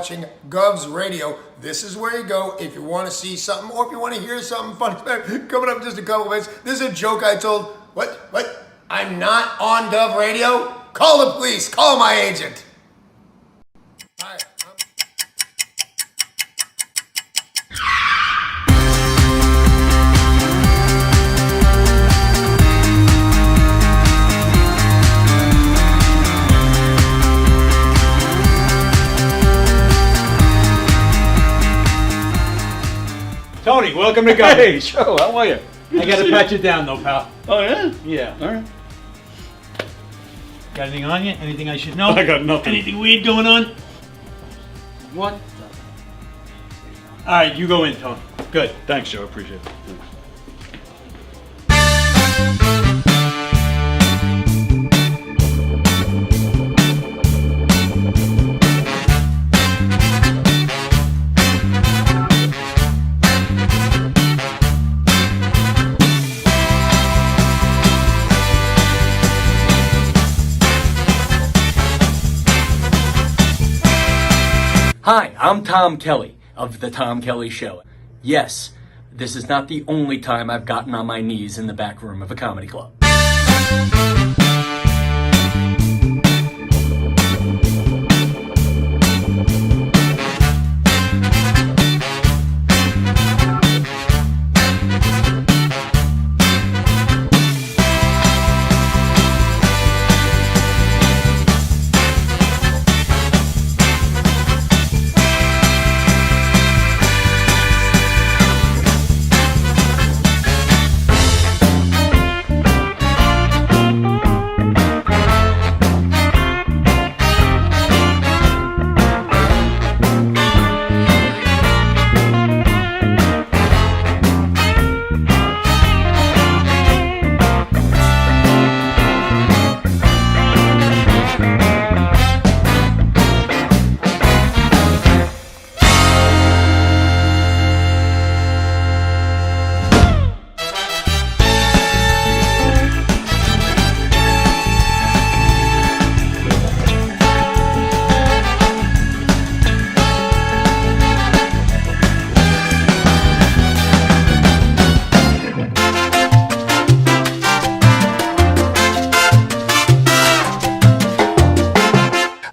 watching Gov's Radio. This is where you go if you want to see something or if you want to hear something funny. Coming up in just a couple minutes. This is a joke I told. What? I'm not on Gov Radio? Call the police. Call my agent. Hi. Tony, welcome to Go. Hey, Joe, how are you? I gotta pat you down though, pal. Oh, yeah? Yeah. All right. Got anything on you? Anything I should know? I got nothing. Anything weird going on? What? Alright, you go in, Tony. Good. Thanks, Joe. Appreciate it. Thanks. Hi, I'm Tom Kelly of The Tom Kelly Show. Yes, this is not the only time I've gotten on my knees in the back room of a comedy club.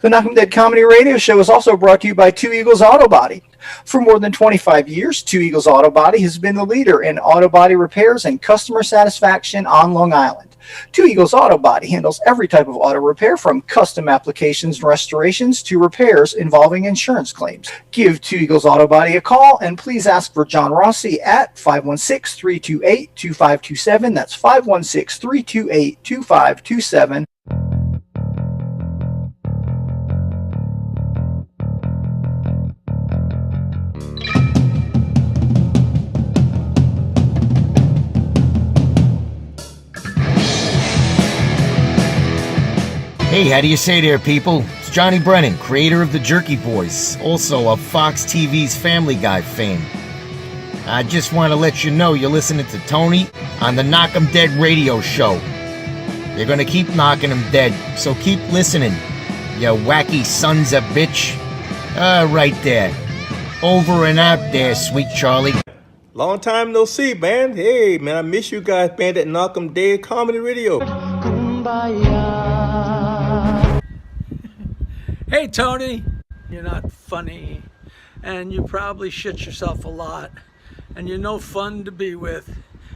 The Knockem Dead Comedy Radio Show is also brought to you by Two Eagles Auto Body. For more than 25 years, Two Eagles Auto Body has been the leader in auto body repairs and customer satisfaction on Long Island. Two Eagles Auto Body handles every type of auto repair from custom applications and restorations to repairs involving insurance claims. Give Two Eagles Auto Body a call and please ask for John Rossi at 516-328-2527. That's 516-328-2527. Hey, how do you say there, people? It's Johnny Brennan, creator of the Jerky Boys, also of Fox TV's Family Guy fame. I just want to let you know you're listening to Tony on the Knockem Dead Radio Show. You're gonna keep knocking them dead, so keep listening, you wacky sons of bitch. Right there. Over and out there, sweet Charlie. Long time no see, man. Hey, man, I miss you guys, man, at Knockem Dead Comedy Radio. Hey Tony, you're not funny, and you probably shit yourself a lot, and you're no fun to be with,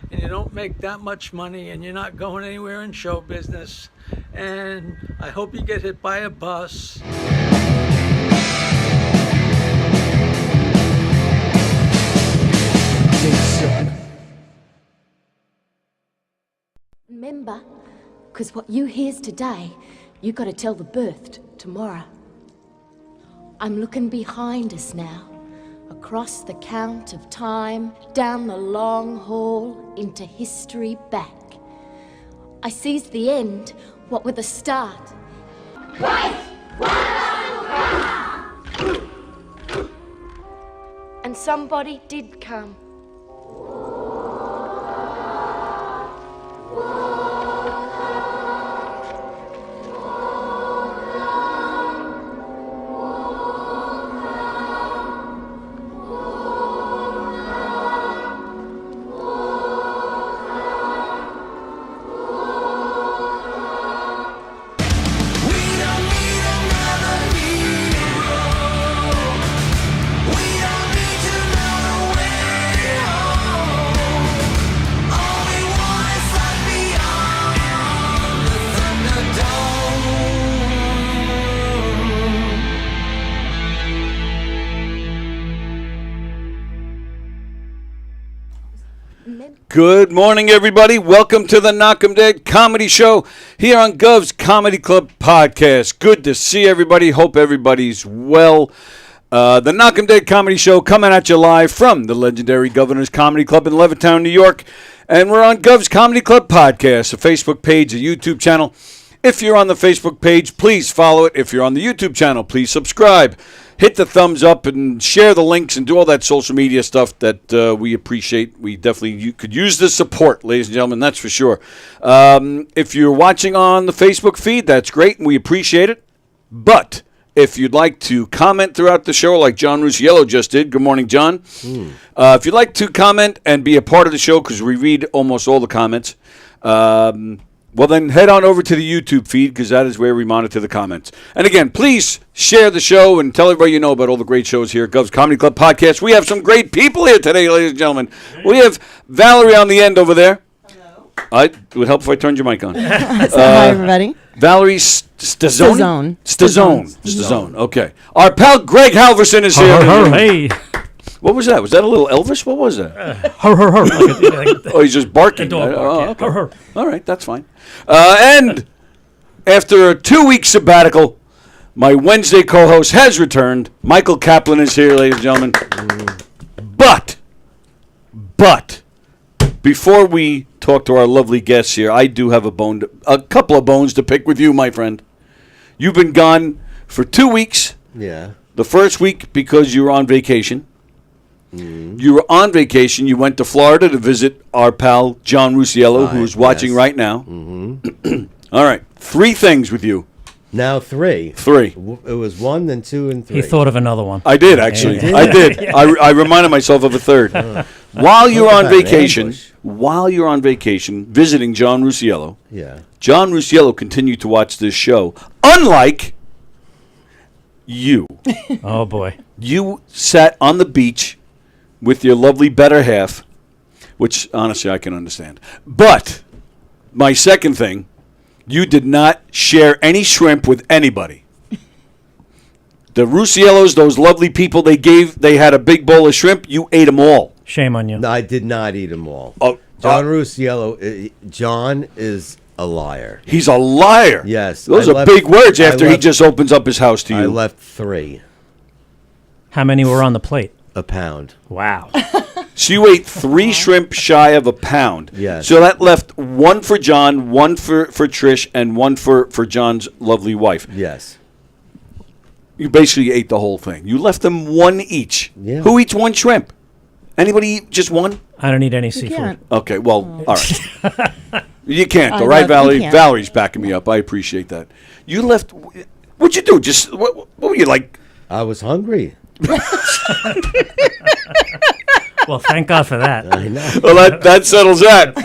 and you don't make that much money, and you're not going anywhere in show business, and I hope you get hit by a bus. Remember, because what you hears today, you got to tell the birthed tomorrow. I'm looking behind us now, across the count of time, down the long hall, into history back. I sees the end, what with a start. Christ! And somebody did come. Good morning, everybody. Welcome to the Knockem Dead Comedy Show here on Gov's Comedy Club Podcast. Good to see everybody. Hope everybody's well. The Knockem Dead Comedy Show coming at you live from the legendary Governor's Comedy Club in Levittown, New York. And we're on Gov's Comedy Club Podcast, a Facebook page, a YouTube channel. If you're on the Facebook page, please follow it. If you're on the YouTube channel, please subscribe. Hit the thumbs up and share the links and do all that social media stuff that we appreciate. We definitely could use the support, ladies and gentlemen, that's for sure. If you're watching on the Facebook feed, that's great, and we appreciate it. But if you'd like to comment throughout the show like John Rusiello just did, good morning, John. If you'd like to comment and be a part of the show, because we read almost all the comments, well, then head on over to the YouTube feed, because that is where we monitor the comments. And again, please share the show and tell everybody you know about all the great shows here at Gov's Comedy Club Podcast. We have some great people here today, ladies and gentlemen. We have Valerie on the end over there. Hello. It would help if I turned your mic on. Hi, everybody. Valerie Stazzone. Stazzone. Okay. Our pal Greg Halverson is here. Hey. What was that? Was that a little Elvis? What was that? Oh, he's just barking. Okay. All right, that's fine. And after a 2-week sabbatical, my Wednesday co-host has returned. Michael Kaplan is here, ladies and gentlemen. But, before we talk to our lovely guests here, I do have a couple of bones to pick with you, my friend. You've been gone for 2 weeks. Yeah. The first week because you were on vacation. You were on vacation. You went to Florida to visit our pal John Rusiello, who's watching right now. All right. 3 things with you. Now 3. 3. It was 1, then 2, and 3. He thought of another one. I did, actually. I did. I reminded myself of a third. While you're on vacation, visiting John Rusiello, John Rusiello continued to watch this show, unlike you. Oh, boy. You sat on the beach with your lovely better half, which honestly I can understand. But my second thing, you did not share any shrimp with anybody. The Rusiellos, those lovely people, they had a big bowl of shrimp. You ate them all. Shame on you. No, I did not eat them all. John Rusiello, John is a liar. He's a liar. Yes. Those are big words after he just opens up his house to you. I left 3. How many were on the plate? A pound. Wow. So you ate 3 shrimp shy of a pound. Yes. So that left 1 for John, 1 for Trish, and 1 for John's lovely wife. Yes. You basically ate the whole thing. You left them 1 each. Yeah. Who eats 1 shrimp? Anybody eat just 1? I don't eat any seafood. Can't. Okay, well, all right. You can't, though, right, Valerie? Valerie's backing me up. I appreciate that. You left. What'd you do? Just what were you like? I was hungry. Well, thank God for that. I know. Well, that settles that.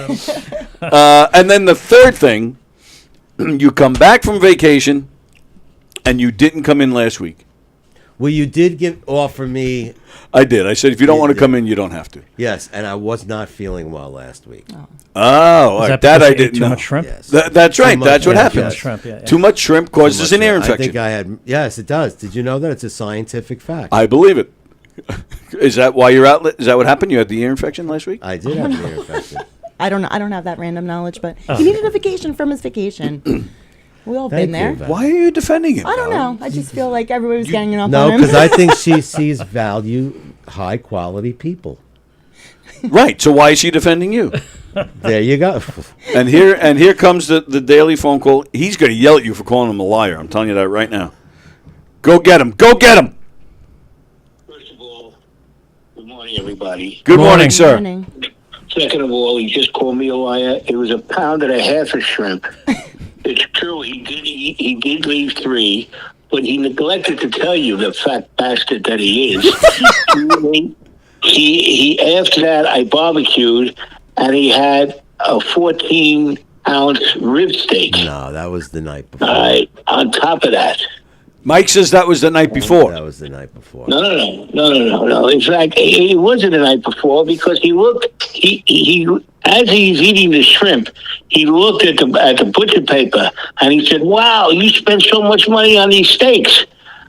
And then the third thing, you come back from vacation, and you didn't come in last week. Well, you did offer me. I did. I said, if you don't want to come in, you don't have to. Yes, and I was not feeling well last week. Oh, all right. That I didn't know. Too much shrimp? Yes. That's right. That's what happens. Too much shrimp, yeah. Too much shrimp causes an ear infection. I think I had. Yes, it does. Did you know that? It's a scientific fact. I believe it. Is that why you're out? Is that what happened? You had the ear infection last week? I did have an ear infection. I don't have that random knowledge, but he needed a vacation from his vacation. We all been there. Why are you defending him? I don't know. I just feel like everybody was ganging up on No, him. because I think she sees value, high quality people. Right. So why is she defending you? There you go. And here comes the daily phone call. He's going to yell at you for calling him a liar. I'm telling you that right now. Go get him. Go get him. First of all, good morning, everybody. Good morning, sir. Good morning. Second of all, he just called me a liar. It was 1.5 pounds of shrimp. It's true. He did leave 3, but he neglected to tell you, the fat bastard that he is. He after that, I barbecued, and he had a 14-ounce rib steak. No, that was the night before. On top of that. Mike says that was the night before. That was the night before. No. In fact, it wasn't the night before because he looked. He as he's eating the shrimp, he looked at the butcher paper and he said, "Wow, you spent so much money on these steaks."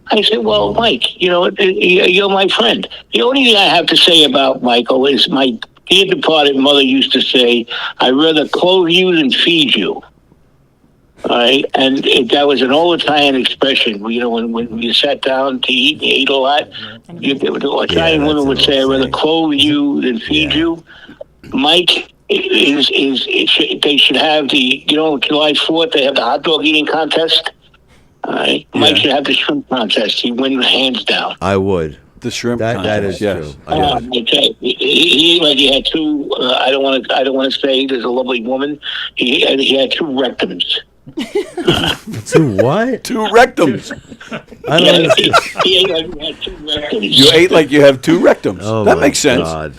I said, "Well, Mike, you're my friend. The only thing I have to say about Michael is my dear departed mother used to say, "I'd rather clothe you than feed you." All right, and that was an old Italian expression. You know, when you sat down to eat, you ate a lot. The Italian women would say, "I'd rather clothe you than feed you." Mike they should have July 4th. They have the hot dog eating contest. All right, Mike should have the shrimp contest. He win hands down. I would. The shrimp that contest, is yes. true. Okay. He had two. I don't want to say there's a lovely woman. He had two rectums. Two what? Two rectums. I don't understand. He had two rectums. You ate like you have two rectums. Oh, that my makes sense. God.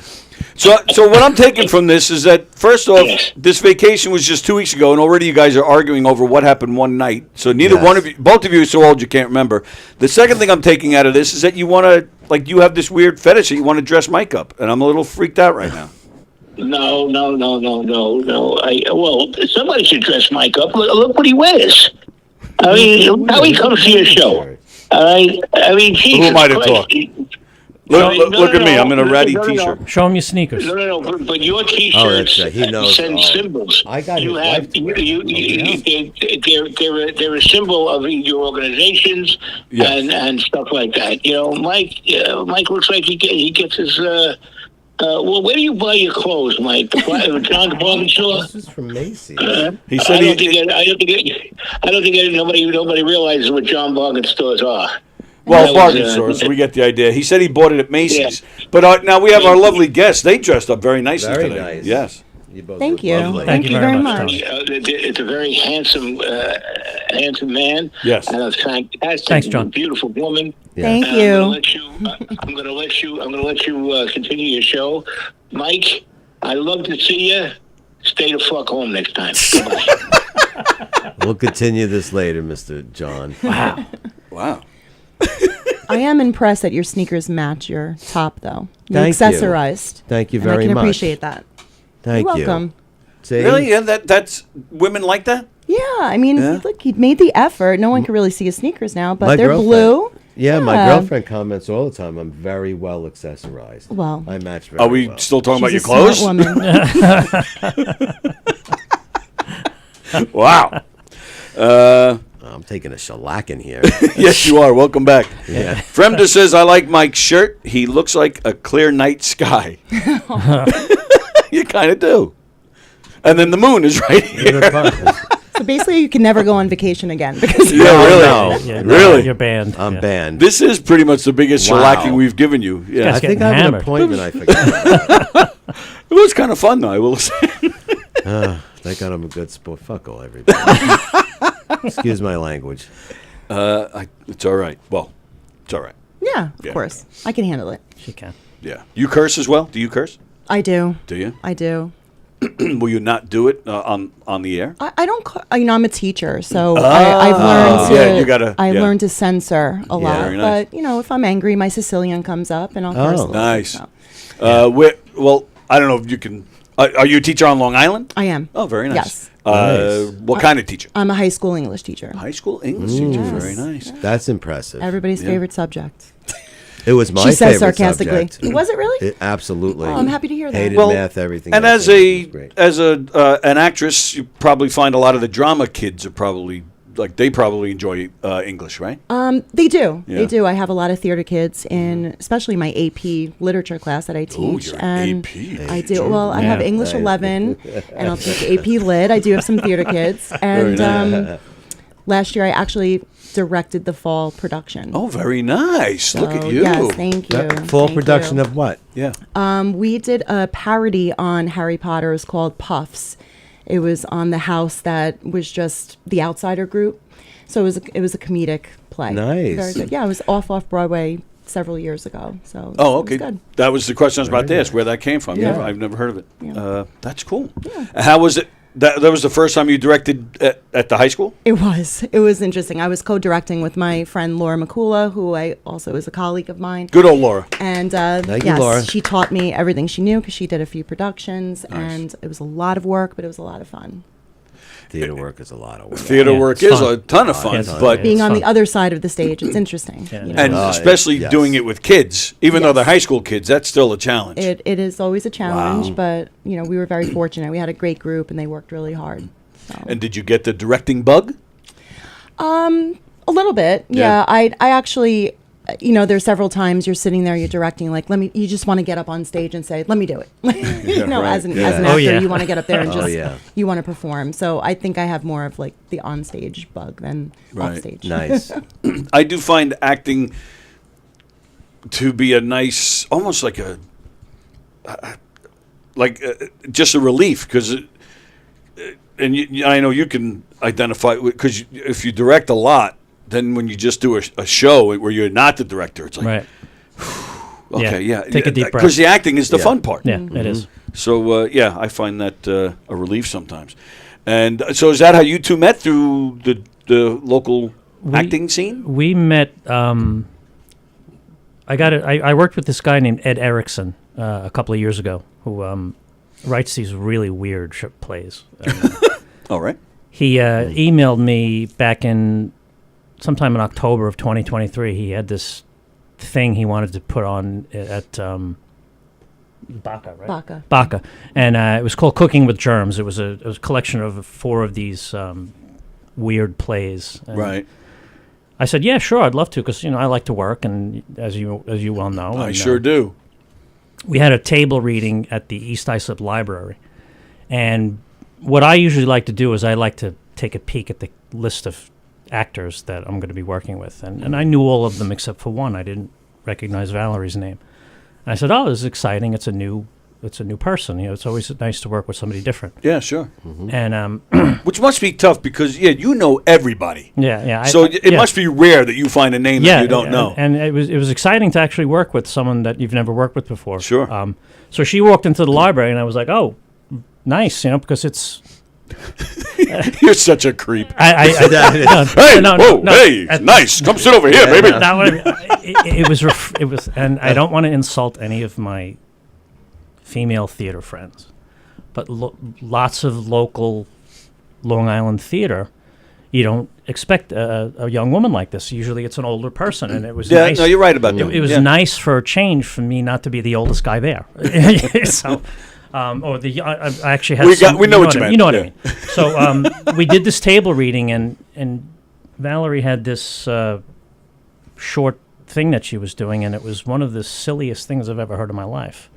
So what I'm taking from this is that, first off, this vacation was just 2 weeks ago, and already you guys are arguing over what happened one night. So both of you are so old you can't remember. The second thing I'm taking out of this is that you want to, you have this weird fetish that you want to dress Mike up, and I'm a little freaked out right now. No. Well, somebody should dress Mike up. Look what he wears. I mean, how he comes to your show. All right. I mean, Jesus Who am I to Christ. talk? Look at me. I'm in a ratty T-shirt. Show him your sneakers. No. But your T-shirts He knows. send symbols. I got you his have wife to wear they're a symbol of your organizations and stuff like that. You know, Mike looks like he gets his. Well, where do you buy your clothes, Mike? The John Department store. This is from Macy's. He said I don't think nobody realizes what John Bargain stores are. Well, bargain stores, so we get the idea. He said he bought it at Macy's. Yeah. But now we have our lovely guests. They dressed up very nicely Very today. nice. Yes. Thank you. Thank you very much. It's a very handsome man. Yes. And a fantastic, Thanks, John. beautiful woman. Thank And you. I'm going to let you continue your show, Mike. I love to see you. Stay the fuck home next time. Goodbye. We'll continue this later, Mr. John. Wow. I am impressed that your sneakers match your top, though. You Thank you. accessorized. Thank you And I very can much. appreciate that. Thank You're you. welcome. See? Really? Yeah, that's women like that? Yeah, I mean, look, he made the effort. No one can really see his sneakers now, but My they're girlfriend- blue. Yeah, my girlfriend comments all the time. I'm very well accessorized. Well, I match very Are we well. still talking about your She's a smart clothes? woman. Wow. I'm taking a shellacking here. Yes, you are. Welcome back. Yeah. Fremda says, I like Mike's shirt. He looks like a clear night sky. You kind of do. And then the moon is right here. So basically, you can never go on vacation again. Because Yeah, really? Really? You're banned. I'm banned. This is pretty much the biggest Wow. shellacking we've given you. Yeah. Guys I think getting I have hammered. an appointment. I forgot. It was kind of fun, though, I will say. Thank God I'm a good sport. Fuck all everybody. Excuse my language. It's all right. Well, it's all right. Yeah, Yeah. of course. I can handle it. She can. Yeah. You curse as well? Do you curse? I do. Do you? I do. Will you not do it on the air? I don't. I'm a teacher, so I've learned to. Yeah, you gotta. I yeah. learned to censor a lot. very nice. But if I'm angry, my Sicilian comes up, and I'll curse a little bit, Nice. so. Well, I don't know if you can. Are you a teacher on Long Island? I am. Oh, very nice. Yes. Nice. What kind of teacher? I'm a high school English teacher. High school English teacher. Yes. Very nice. That's impressive. Everybody's Yeah. favorite subject. It was my She says favorite sarcastically. subject. Was it really? Absolutely. Oh, I'm happy to hear that. Hated Well, math, everything. And else. as It was great. an actress, you probably find a lot of the drama kids are probably they probably enjoy English, right? They do. Yeah. They do. I have a lot of theater kids in, especially my AP literature class that I teach. you're and AP. I do. Well, I have Yeah. English Nice. 11, and I'll teach AP Lit. I do have some theater kids, and last year I actually directed the fall production. Oh, very nice. Look So, at you. Yes, thank you. Full Thank production you. of what? Yeah. We did a parody on Harry Potter. It was called Puffs. It was on the house that was just the Outsider group. So it was a comedic play. Nice. Very good. Yeah, it was off Broadway several years ago. So Oh, it was okay. good. That was the question I was about to ask, where that came from. Yeah. Yeah. I've never heard of it. Yeah. That's cool. How was it? That was the first time you directed at the high school? It was interesting. I was co-directing with my friend Laura McCula, who I also is a colleague of mine. Good old Laura. And Thank you, Laura. she taught me everything she knew because she did a few productions, and it was a lot of work, but it was a lot of fun. Theater work is a lot of work. Theater work is a ton of fun, but being on the other side of the stage, it's interesting. You know? And especially doing it with kids, even though they're high school kids, that's still a challenge. It is always a challenge, but you know, we were very fortunate. We had a great group, and they worked really hard. So. And did you get the directing bug? A little bit, yeah. I actually, you know, there's several times you're sitting there, you're directing, like, you just want to get up on stage and say, let me do it. You know, as an actor, you want to get up there and just, you want to perform. So I think I have more of like the on-stage bug than off-stage. Nice. I do find acting to be a nice, almost like just a relief, because, I know you can identify, because if you direct a lot, then when you just do a show where you're not the director, it's like, okay, take a deep breath. Because the acting is the fun part. Yeah, it is. So, I find that a relief sometimes. And so is that how you two met, through the local acting scene? We met, I worked with this guy named Ed Erickson a couple of years ago, who writes these really weird plays. All right. He emailed me back in sometime in October of 2023. He had this thing he wanted to put on at Baca, right? Baca. And it was called Cooking with Germs. It was a collection of 4 of these weird plays. And right. I said, yeah, sure, I'd love to, because I like to work, and as you well know. I sure do. We had a table reading at the East Islip Library, and what I usually like to do is I like to take a peek at the list of actors that I'm going to be working with. And I knew all of them except for one. I didn't recognize Valerie's name. And I said, oh, this is exciting. It's a new person. It's always nice to work with somebody different. Yeah, sure. Mm-hmm. And which must be tough, because, you know everybody. Yeah. So it must be rare that you find a name that you don't know. And it was exciting to actually work with someone that you've never worked with before. Sure. So she walked into the library, and I was like, oh, nice, because it's... You're such a creep. Hey, nice. Come sit over here, baby. It was, and I don't want to insult any of my female theater friends, but lots of local Long Island theater, you don't expect a young woman like this. Usually it's an older person, and it was nice. No, you're right about that. It was nice for a change for me not to be the oldest guy there. So... I actually had we know what you meant. You know what I mean. So we did this table reading, and Valerie had this short thing that she was doing, and it was one of the silliest things I've ever heard in my life.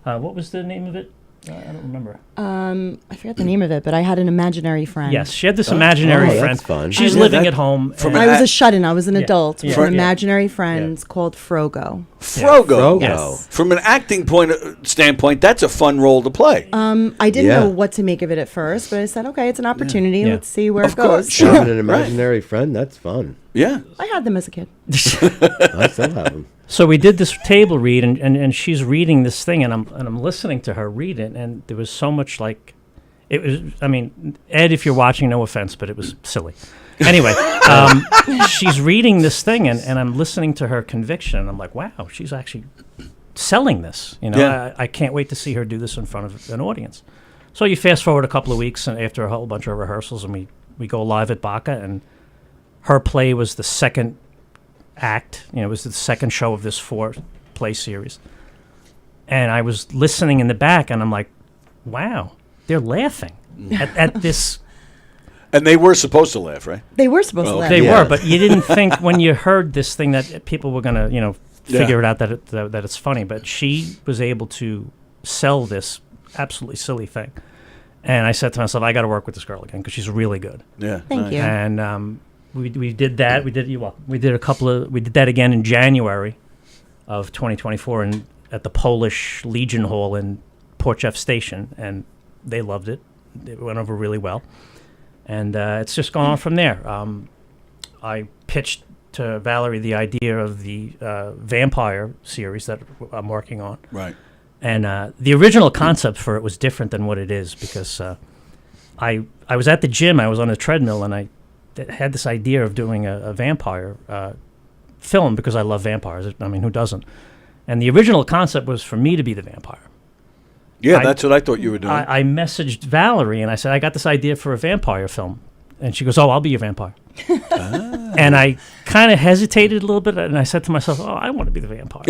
What was the name of it? I don't remember. I forget the name of it, but I had an imaginary friend. Yes, she had this imaginary friend. That's fun. She's living at home. I was a shut-in. I was an adult with Yeah. an imaginary friend called Frogo. Frogo. Yes. From an acting standpoint, that's a fun role to play. I didn't know what to make of it at first, but I said, okay, it's an opportunity. Yeah. Let's see where it goes. Having an imaginary friend, that's fun. Yeah. I had them as a kid. I still have them. So we did this table read, and she's reading this thing, and I'm listening to her read it, and there was so much like, it was. I mean, Ed, if you're watching, no offense, but it was silly. Anyway, she's reading this thing, and I'm listening to her conviction, and I'm like, wow, she's actually selling this. I can't wait to see her do this in front of an audience. So you fast forward a couple of weeks, and after a whole bunch of rehearsals, and we go live at Baca, and her play was the second act. It was the second show of this 4-play series, and I was listening in the back, and I'm like, wow, they're laughing at this. And they were supposed to laugh, right? They were supposed to laugh. They were, but you didn't think when you heard this thing that people were going to figure it out that it's funny. But she was able to sell this absolutely silly thing, and I said to myself, I got to work with this girl again, because she's really good. Yeah. Thank you. And we did that. We did that again in January of 2024, and at the Polish Legion Hall in Port Jeff Station, and they loved it. It went over really well, and it's just gone on from there. I pitched to Valerie the idea of the vampire series that I'm working on. Right. And the original concept for it was different than what it is, because I was at the gym. I was on a treadmill, and I had this idea of doing a vampire film, because I love vampires. I mean, who doesn't? And the original concept was for me to be the vampire. Yeah, that's what I thought you were doing. I messaged Valerie and I said, I got this idea for a vampire film. And she goes, oh, I'll be your vampire. And I kind of hesitated a little bit, and I said to myself, oh, I want to be the vampire.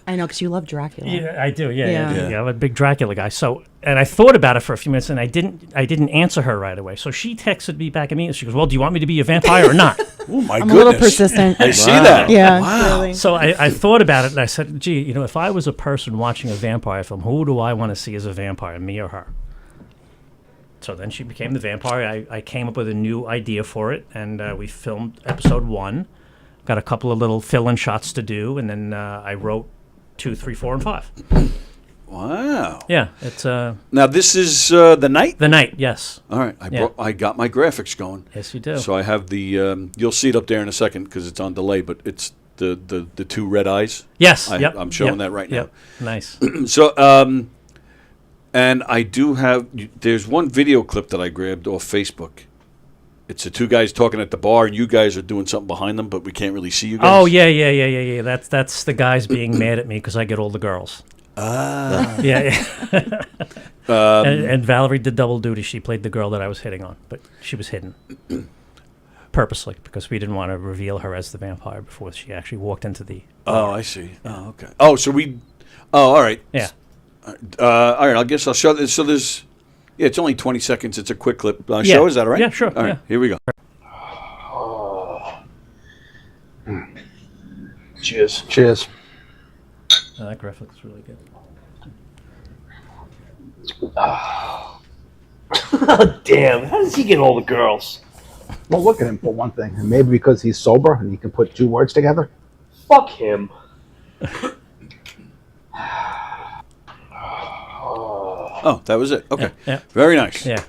I know, because you love Dracula. Yeah, I do. Yeah. I'm a big Dracula guy. So, and I thought about it for a few minutes, and I didn't answer her right away. So she texted me back at me, and she goes, well, do you want me to be a vampire or not? Oh, my I'm goodness. a little persistent. I see that. Yeah. Wow. Really. So I thought about it, and I said, gee, if I was a person watching a vampire film, who do I want to see as a vampire, me or her? So then she became the vampire. I came up with a new idea for it, and we filmed episode 1. Got a couple of little fill-in shots to do, and then I wrote 2, 3, 4, and 5. Wow. Yeah, it's now this is the night. The night, yes. All right, I got my graphics going. Yes, you do. So I have the. You'll see it up there in a second because it's on delay, but it's the 2 red eyes. Yes. I'm showing that right now. Nice. So and I do have. There's one video clip that I grabbed off Facebook. It's the 2 guys talking at the bar, and you guys are doing something behind them, but we can't really see you guys. Oh yeah. That's the guys being mad at me because I get all the girls. Yeah. And Valerie did double duty. She played the girl that I was hitting on, but she was hidden purposely because we didn't want to reveal her as the vampire before she actually walked into the bar. Oh, I see. Oh, okay. Oh, so we. Oh, all right. Yeah. All right. I guess I'll show this. So there's. Yeah, it's only 20 seconds. It's a quick clip. Show, is that all right? Yeah, sure. All right, here we go. Cheers. Cheers. That graphic looks really good. Damn, how does he get all the girls? Well, look at him for one thing. And maybe because he's sober and he can put 2 words together. Fuck him. Oh, that was it. Okay. Yeah. Very nice. Yeah.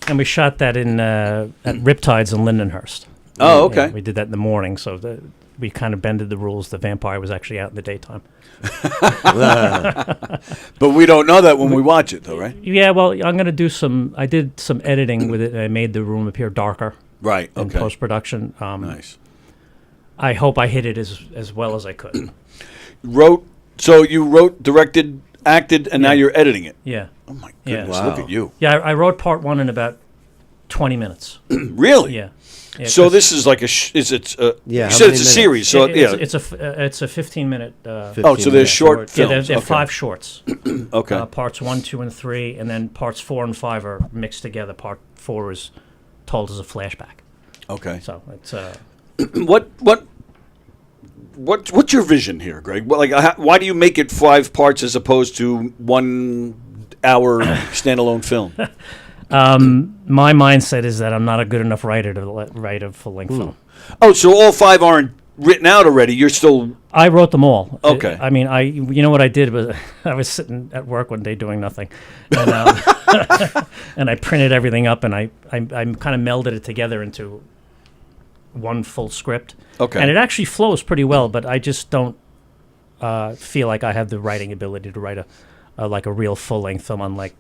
And we shot that in at Riptides in Lindenhurst. Oh, okay. Yeah, we did that in the morning, so we kind of bended the rules. The vampire was actually out in the daytime. But we don't know that when we watch it, though, right? Yeah, well, I'm going to do I did some editing with it, and I made the room appear darker. Right, in okay. post-production. Nice. I hope I hit it as well as I could. So you wrote, directed, acted, and now you're editing it. Yeah. Oh, my goodness, Yeah. look at you. Yeah, I wrote part 1 in about 20 minutes. Really? Yeah. So this is like you said it's a series. So it's a 15-minute. So there's short films. Yeah, there are 5 shorts. Okay. Parts 1, 2, and 3, and then parts 4 and 5 are mixed together. Part 4 is told as a flashback. Okay. So it's What's your vision here, Greg? Why do you make it 5 parts as opposed to 1 hour standalone film? My mindset is that I'm not a good enough writer to write a full-length film. Oh, so all 5 aren't written out already. You're still. I wrote them all. Okay. I mean, you know what I did was I was sitting at work one day doing nothing, and, and I printed everything up, and I kind of melded it together into one full script. Okay. And it actually flows pretty well, but I just don't feel like I have the writing ability to write a real full-length film, unlike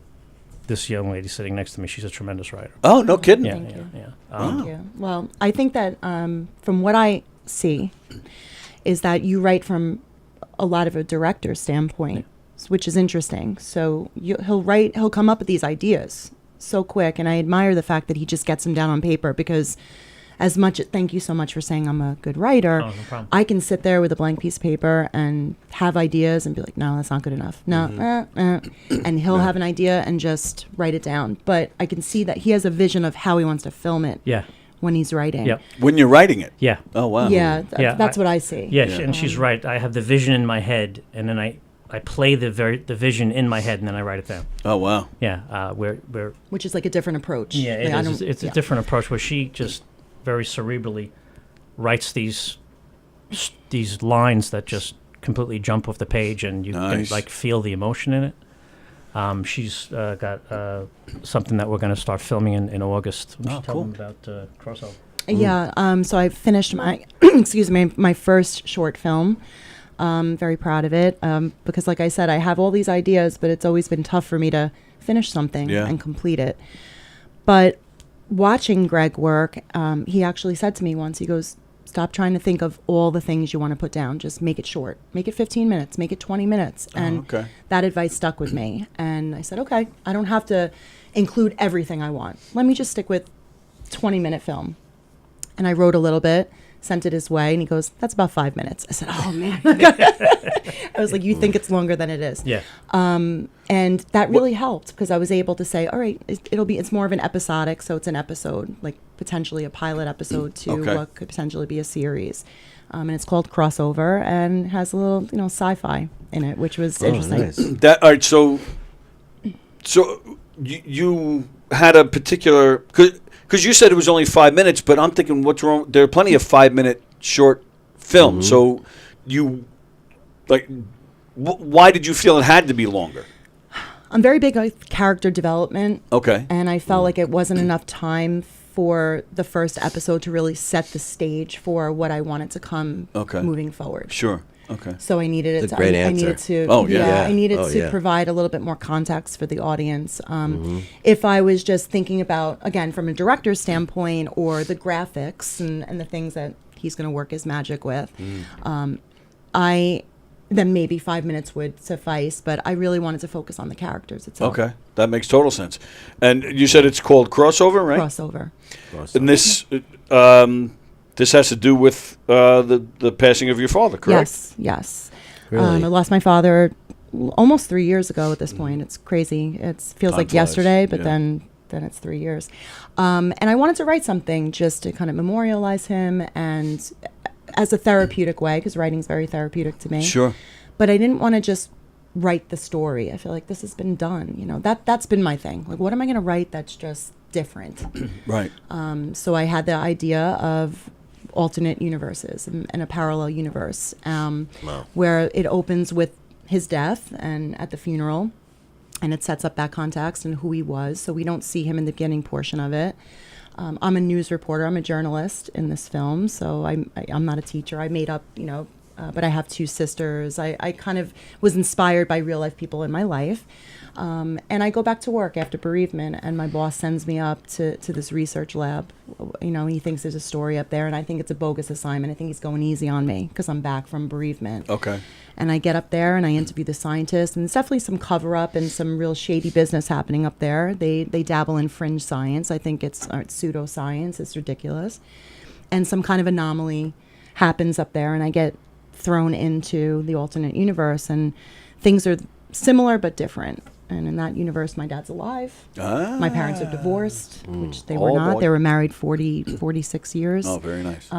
this young lady sitting next to me. She's a tremendous writer. Oh, no kidding. Yeah, Thank you. Yeah. Thank you. Well, I think that from what I see is that you write from a lot of a director's standpoint, which is interesting. So he'll come up with these ideas so quick, and I admire the fact that he just gets them down on paper because thank you so much for saying I'm a good writer. Oh, no problem. I can sit there with a blank piece of paper and have ideas and be like, no, that's not good enough. No, and he'll have an idea and just write it down. But I can see that he has a vision of how he wants to film it. Yeah. When he's writing. Yep. When you're writing it. Yeah. Oh, wow. Yeah, that's what I see. Yeah, and she's right. I have the vision in my head, and then I play the vision in my head, and then I write it down. Oh, wow. Yeah, which is like a different approach. Yeah, it's a different approach where she just very cerebrally writes these lines that just completely jump off the page, and you can feel the emotion in it. She's got something that we're going to start filming in August. Oh, tell cool. them about Crossover. Yeah, so I finished my my first short film. Very proud of it because, like I said, I have all these ideas, but it's always been tough for me to finish something and complete it. But watching Greg work, he actually said to me once, he goes, Stop trying to think of all the things you want to put down. Just make it short. Make it 15 minutes. Make it 20 minutes. And that advice stuck with me. And I said, okay, I don't have to include everything I want. Let me just stick with 20-minute film. And I wrote a little bit, sent it his way, and he goes, that's about 5 minutes. I said, oh, man. I was like, you think it's longer than it is. Yeah. And that really helped because I was able to say, all right, it's more of an episodic, so it's an episode, like potentially a pilot episode to what could potentially be a series. And it's called Crossover and has a little, sci-fi in it, which was interesting. Nice. All right, so you had a particular, because you said it was only 5 minutes, but I'm thinking, what's wrong? There are plenty of 5-minute short films. So you, why did you feel it had to be longer? I'm very big on character development. Okay. And I felt like it wasn't enough time for the first episode to really set the stage for what I wanted to come moving forward. Sure. Okay. So I needed it. That's a great answer. I needed to. Yeah. I needed to provide a little bit more context for the audience. If I was just thinking about, again, from a director's standpoint, or the graphics and the things that he's going to work his magic with, then maybe 5 minutes would suffice. But I really wanted to focus on the characters itself. Okay, that makes total sense. And you said it's called Crossover, right? Crossover. And this has to do with the passing of your father, correct? Yes. Really? I lost my father almost 3 years ago at this point. It's crazy. It feels Time like flies. yesterday, but Yeah. then it's 3 years. And I wanted to write something just to kind of memorialize him and as a therapeutic way, because writing's very therapeutic to me. Sure. But I didn't want to just write the story. I feel like this has been done. That's been my thing. Like, what am I going to write that's just different? Right. So I had the idea of alternate universes and a parallel universe where it opens with his death and at the funeral, and it sets up that context and who he was. So we don't see him in the beginning portion of it. I'm a news reporter. I'm a journalist in this film, so I'm not a teacher. I made up, but I have two sisters. I kind of was inspired by real life people in my life. And I go back to work after bereavement, and my boss sends me up to this research lab. He thinks there's a story up there, and I think it's a bogus assignment. I think he's going easy on me because I'm back from bereavement. Okay. And I get up there and I interview the scientists, and there's definitely some cover up and some real shady business happening up there. They dabble in fringe science. I think it's pseudoscience. It's ridiculous. And some kind of anomaly happens up there, and I get thrown into the alternate universe, and things are similar but different. And in that universe, my dad's alive. My parents are divorced, which they were not. They were married 46 years. Oh, very nice.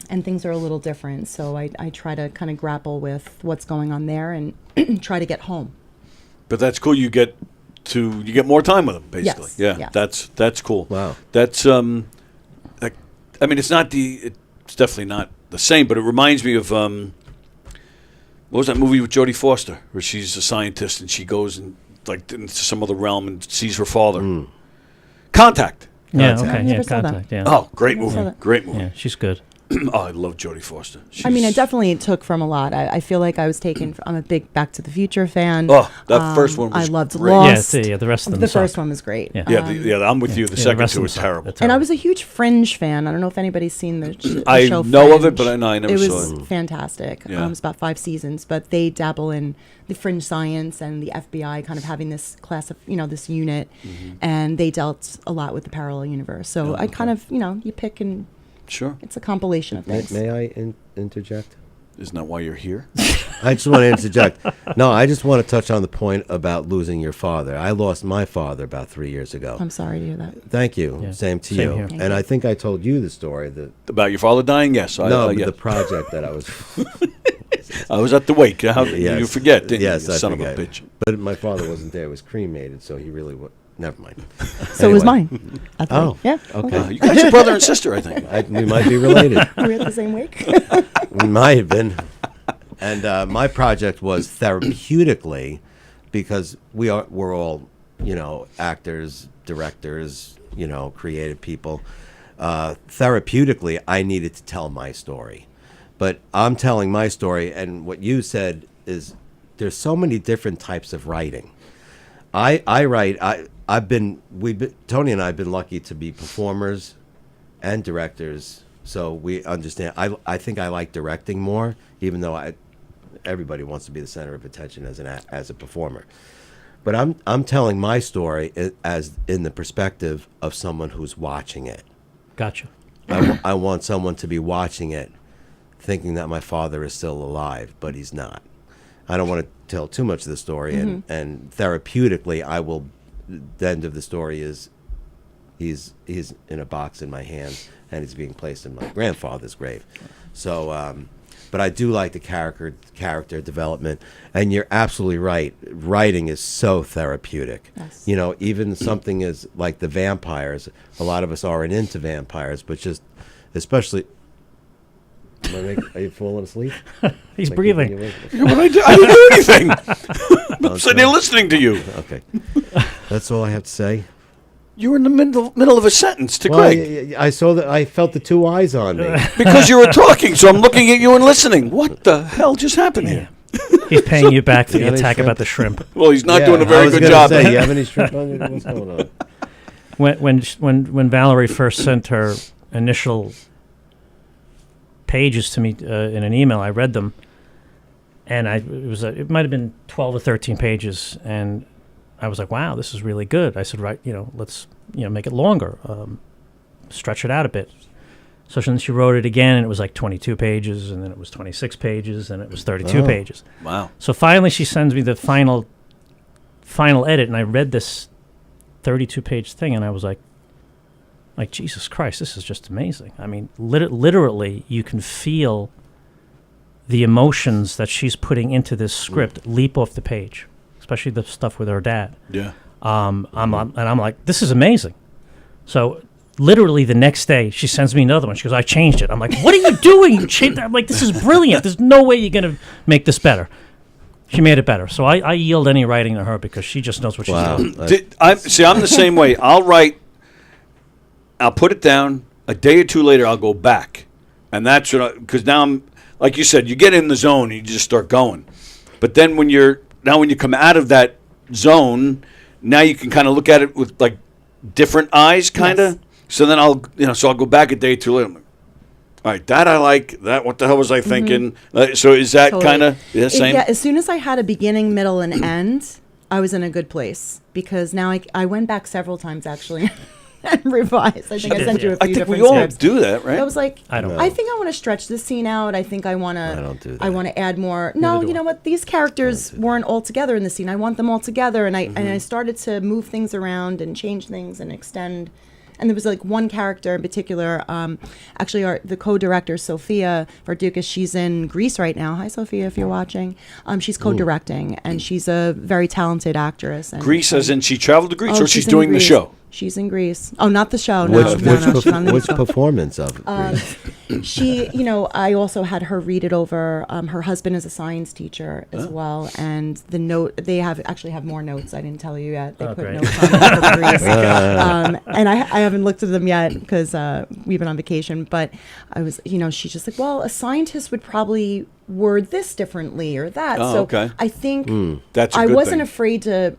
And things are a little different. So I try to kind of grapple with what's going on there and try to get home. But that's cool. You get more time with him, basically. Yes. Yeah. That's cool. Wow. That's it's definitely not the same, but it reminds me of what was that movie with Jodie Foster where she's a scientist and she goes into some other realm and sees her father. Contact. Yeah, okay. Yeah, Never saw that. Contact. Yeah. Oh, great Never saw movie. that. Great movie. Yeah, she's good. Oh, I love Jodie Foster. I mean, I definitely took from a lot. I feel like I was taken. I'm a big Back to the Future fan. Oh, that first one was I loved great. Lost. Yeah, the rest of them The suck. first one was great. Yeah. I'm with you. The second rest two of was them suck. terrible. They're And I terrible. was a huge Fringe fan. I don't know if anybody's seen the I show know of it, Fringe. but I never saw It was it. fantastic. Yeah. It's about 5 seasons, but they dabble in the fringe science and the FBI kind of having this class of, this unit, and they dealt a lot with the parallel universe. So I kind of, you pick and Sure. it's a compilation of things. May I interject? Isn't that why you're here? I just want to interject. No, I just want to touch on the point about losing your father. I lost my father about 3 years ago. I'm sorry to hear that. Thank you. Yeah. Same to Same you. here. And I think I told you the story. About your father dying? Yes. The project that I was... I was at the wake. How Yes. you forget, didn't Yes, you? I Son forget. of a bitch. But my father wasn't there. He was cremated, so he really was... Never mind. So was Anyway. mine. I Oh, think. Yeah. okay. You guys are brother and sister, I think. We might be related. We're at the same wake. We might have been. And my project was therapeutically, because we're all, actors, directors, creative people. Therapeutically, I needed to tell my story. But I'm telling my story, and what you said is there's so many different types of writing. I write. Tony and I have been lucky to be performers and directors So we understand. I think I like directing more, even though everybody wants to be the center of attention as a performer. But I'm telling my story as in the perspective of someone who's watching it. Gotcha. I want someone to be watching it, thinking that my father is still alive, but he's not. I don't want to tell too much of the story, and therapeutically, the end of the story is he's in a box in my hand, and he's being placed in my grandfather's grave. So, but I do like the character development, and you're absolutely right. Writing is so therapeutic. Yes. You know, even something as like the vampires. A lot of us aren't into vampires, but just especially. Are you falling asleep? He's breathing. I didn't do anything. I'm sitting here listening to you. Okay, that's all I have to say. You were in the middle of a sentence to Greg. I saw that. I felt the two eyes on me because you were talking. So I'm looking at you and listening. What the hell just happened here? He's paying you back for the attack about the shrimp. Well, he's not doing a very good job. Say, you have any shrimp on you? What's going on? When Valerie first sent her initial pages to me in an email, I read them, and it might have been 12 or 13 pages, and I was like, wow, this is really good. I said, right, let's make it longer, stretch it out a bit. So then she wrote it again, and it was like 22 pages, and then it was 26 pages, and it was 32 pages. Wow. So finally she sends me the final edit, and I read this 32-page thing, and I was like, Jesus Christ, this is just amazing. I mean, literally, you can feel the emotions that she's putting into this script leap off the page, especially the stuff with her dad. Yeah. I'm like, this is amazing. So literally the next day, she sends me another one. She goes, I changed it. I'm like, what are you doing? You changed that? I'm like, this is brilliant. There's no way you're going to make this better. She made it better. So I yield any writing to her because she just knows what she's doing. I'm the same way. I'll put it down. A day or two later, I'll go back. And that's because now I'm, like you said, you get in the zone and you just start going. But then when you come out of that zone, now you can kind of look at it with like different eyes, kind of. Yes. So then I'll go back a day or two later. I'm like, all right, that I like. That, what the hell was I thinking? So is that kind of the same? Yeah, as soon as I had a beginning, middle, and end, I was in a good place because now I went back several times actually. And revise. I think I sent you a few different scripts. I think we all do that, right? I was like, I don't. I think I want to stretch this scene out. I think I want to. I don't do that. I want to add more. No, you know what? These characters weren't all together in the scene. I want them all together, and I started to move things around and change things and extend. And there was like one character in particular. Actually, the co-director Sophia Vardukas, she's in Greece right now. Hi, Sophia, if you're watching. She's co-directing, and she's a very talented actress. And Greece, as in she traveled to Greece, or she's doing the show. She's in Greece. Oh, not the show. Which performance of Greece? She, I also had her read it over. Her husband is a science teacher as well, and the note they actually have more notes. I didn't tell you yet. They put notes on there for Greece, and I haven't looked at them yet because we've been on vacation. But I was, she's just like, well, a scientist would probably word this differently or that. I think that's I wasn't afraid to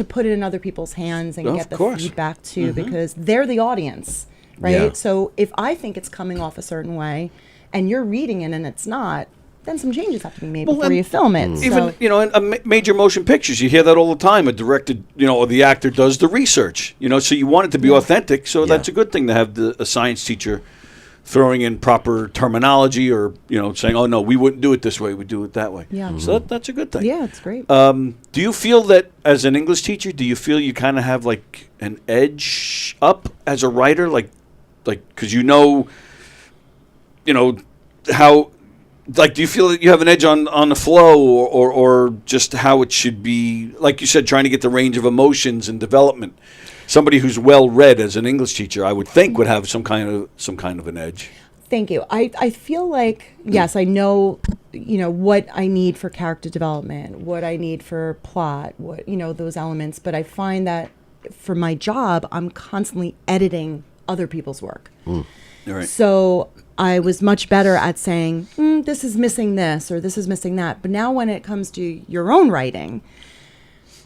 put it in other people's hands and get the feedback too, because they're the audience, right? Yeah. So if I think it's coming off a certain way and you're reading it and it's not, then some changes have to be made before you film it. Even, in major motion pictures, you hear that all the time. A director, or the actor does the research, so you want it to be authentic. So that's a good thing to have a science teacher throwing in proper terminology or, saying, oh, no, we wouldn't do it this way. We do it that way. Yeah. So that's a good thing. Yeah, it's great. Do you feel that as an English teacher, do you feel you kind of have like an edge up as a writer? Like, because how, do you feel that you have an edge on the flow or just how it should be, like you said, trying to get the range of emotions and development? Somebody who's well read as an English teacher, I would think, would have some kind of an edge. Thank you. I feel like, yes, I know, what I need for character development, what I need for plot, what, those elements. But I find that for my job, I'm constantly editing other people's work. Right. So I was much better at saying, this is missing this or this is missing that. But now when it comes to your own writing,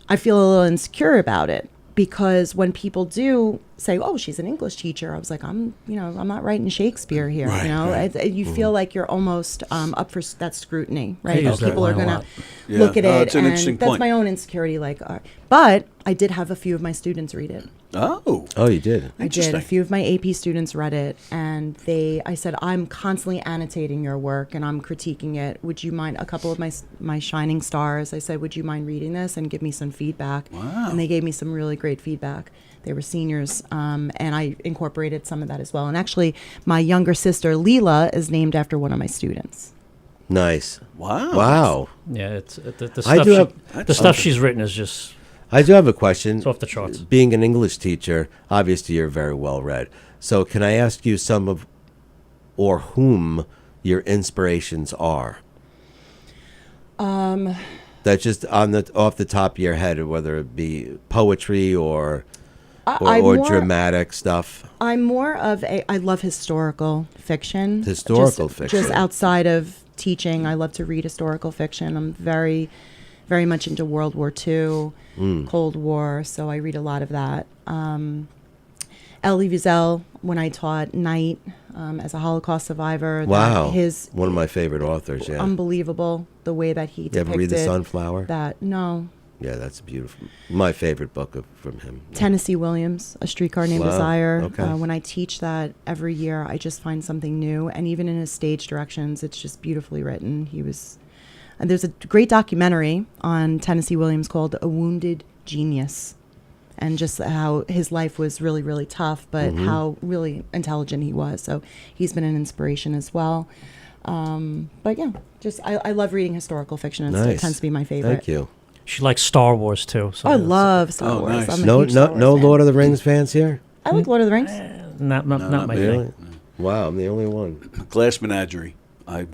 I feel a little insecure about it. because when people do say, "Oh, she's an English teacher," I was like, I'm not writing Shakespeare here. Right, you know, right. you feel like you're almost up for that scrutiny, I right? use that People are line a gonna lot. look at Yeah. it, It's an interesting and that's point. my own insecurity. Like, but I did have a few of my students read it. Oh, you did. I did. A few of my AP students read it, and I said, I'm constantly annotating your work, and I'm critiquing it. Would you mind? A couple of my shining stars, I said, would you mind reading this and give me some feedback? Wow. And they gave me some really great feedback. They were seniors, and I incorporated some of that as well. And actually, my younger sister, Leela, is named after one of my students. Nice. Wow. Wow. Yeah, it's the I stuff. do have- The stuff she's written is just. I do have a question. It's off the charts. Being an English teacher, obviously you're very well read. So can I ask you some of, or whom your inspirations are? That just off the top of your head, whether it be poetry or dramatic stuff. I'm more of I love historical fiction. Historical fiction. Just outside of teaching, I love to read historical fiction. I'm very, very much into World War II, Cold War, so I read a lot of that. Elie Wiesel, when I taught Night as a Holocaust survivor. Wow. His one of my favorite authors, yeah. Unbelievable, the way that he depicted. You ever read The Sunflower? No. Yeah, that's beautiful. My favorite book from him. Tennessee Williams, A Streetcar Named Wow. Desire. Okay. When I teach that every year, I just find something new. And even in his stage directions, it's just beautifully written. And there's a great documentary on Tennessee Williams called A Wounded Genius. And just how his life was really, really tough, but how really intelligent he was. So he's been an inspiration as well. But yeah, just I love reading historical fiction. And it tends to be my favorite. Thank you. She likes Star Wars too. So I love Star Wars. Nice. I'm a No, huge Star no, Wars no fan. Lord of the Rings fans here? I like Lord of the Rings. Not my Really? thing. Wow, I'm the only one. Glass Menagerie.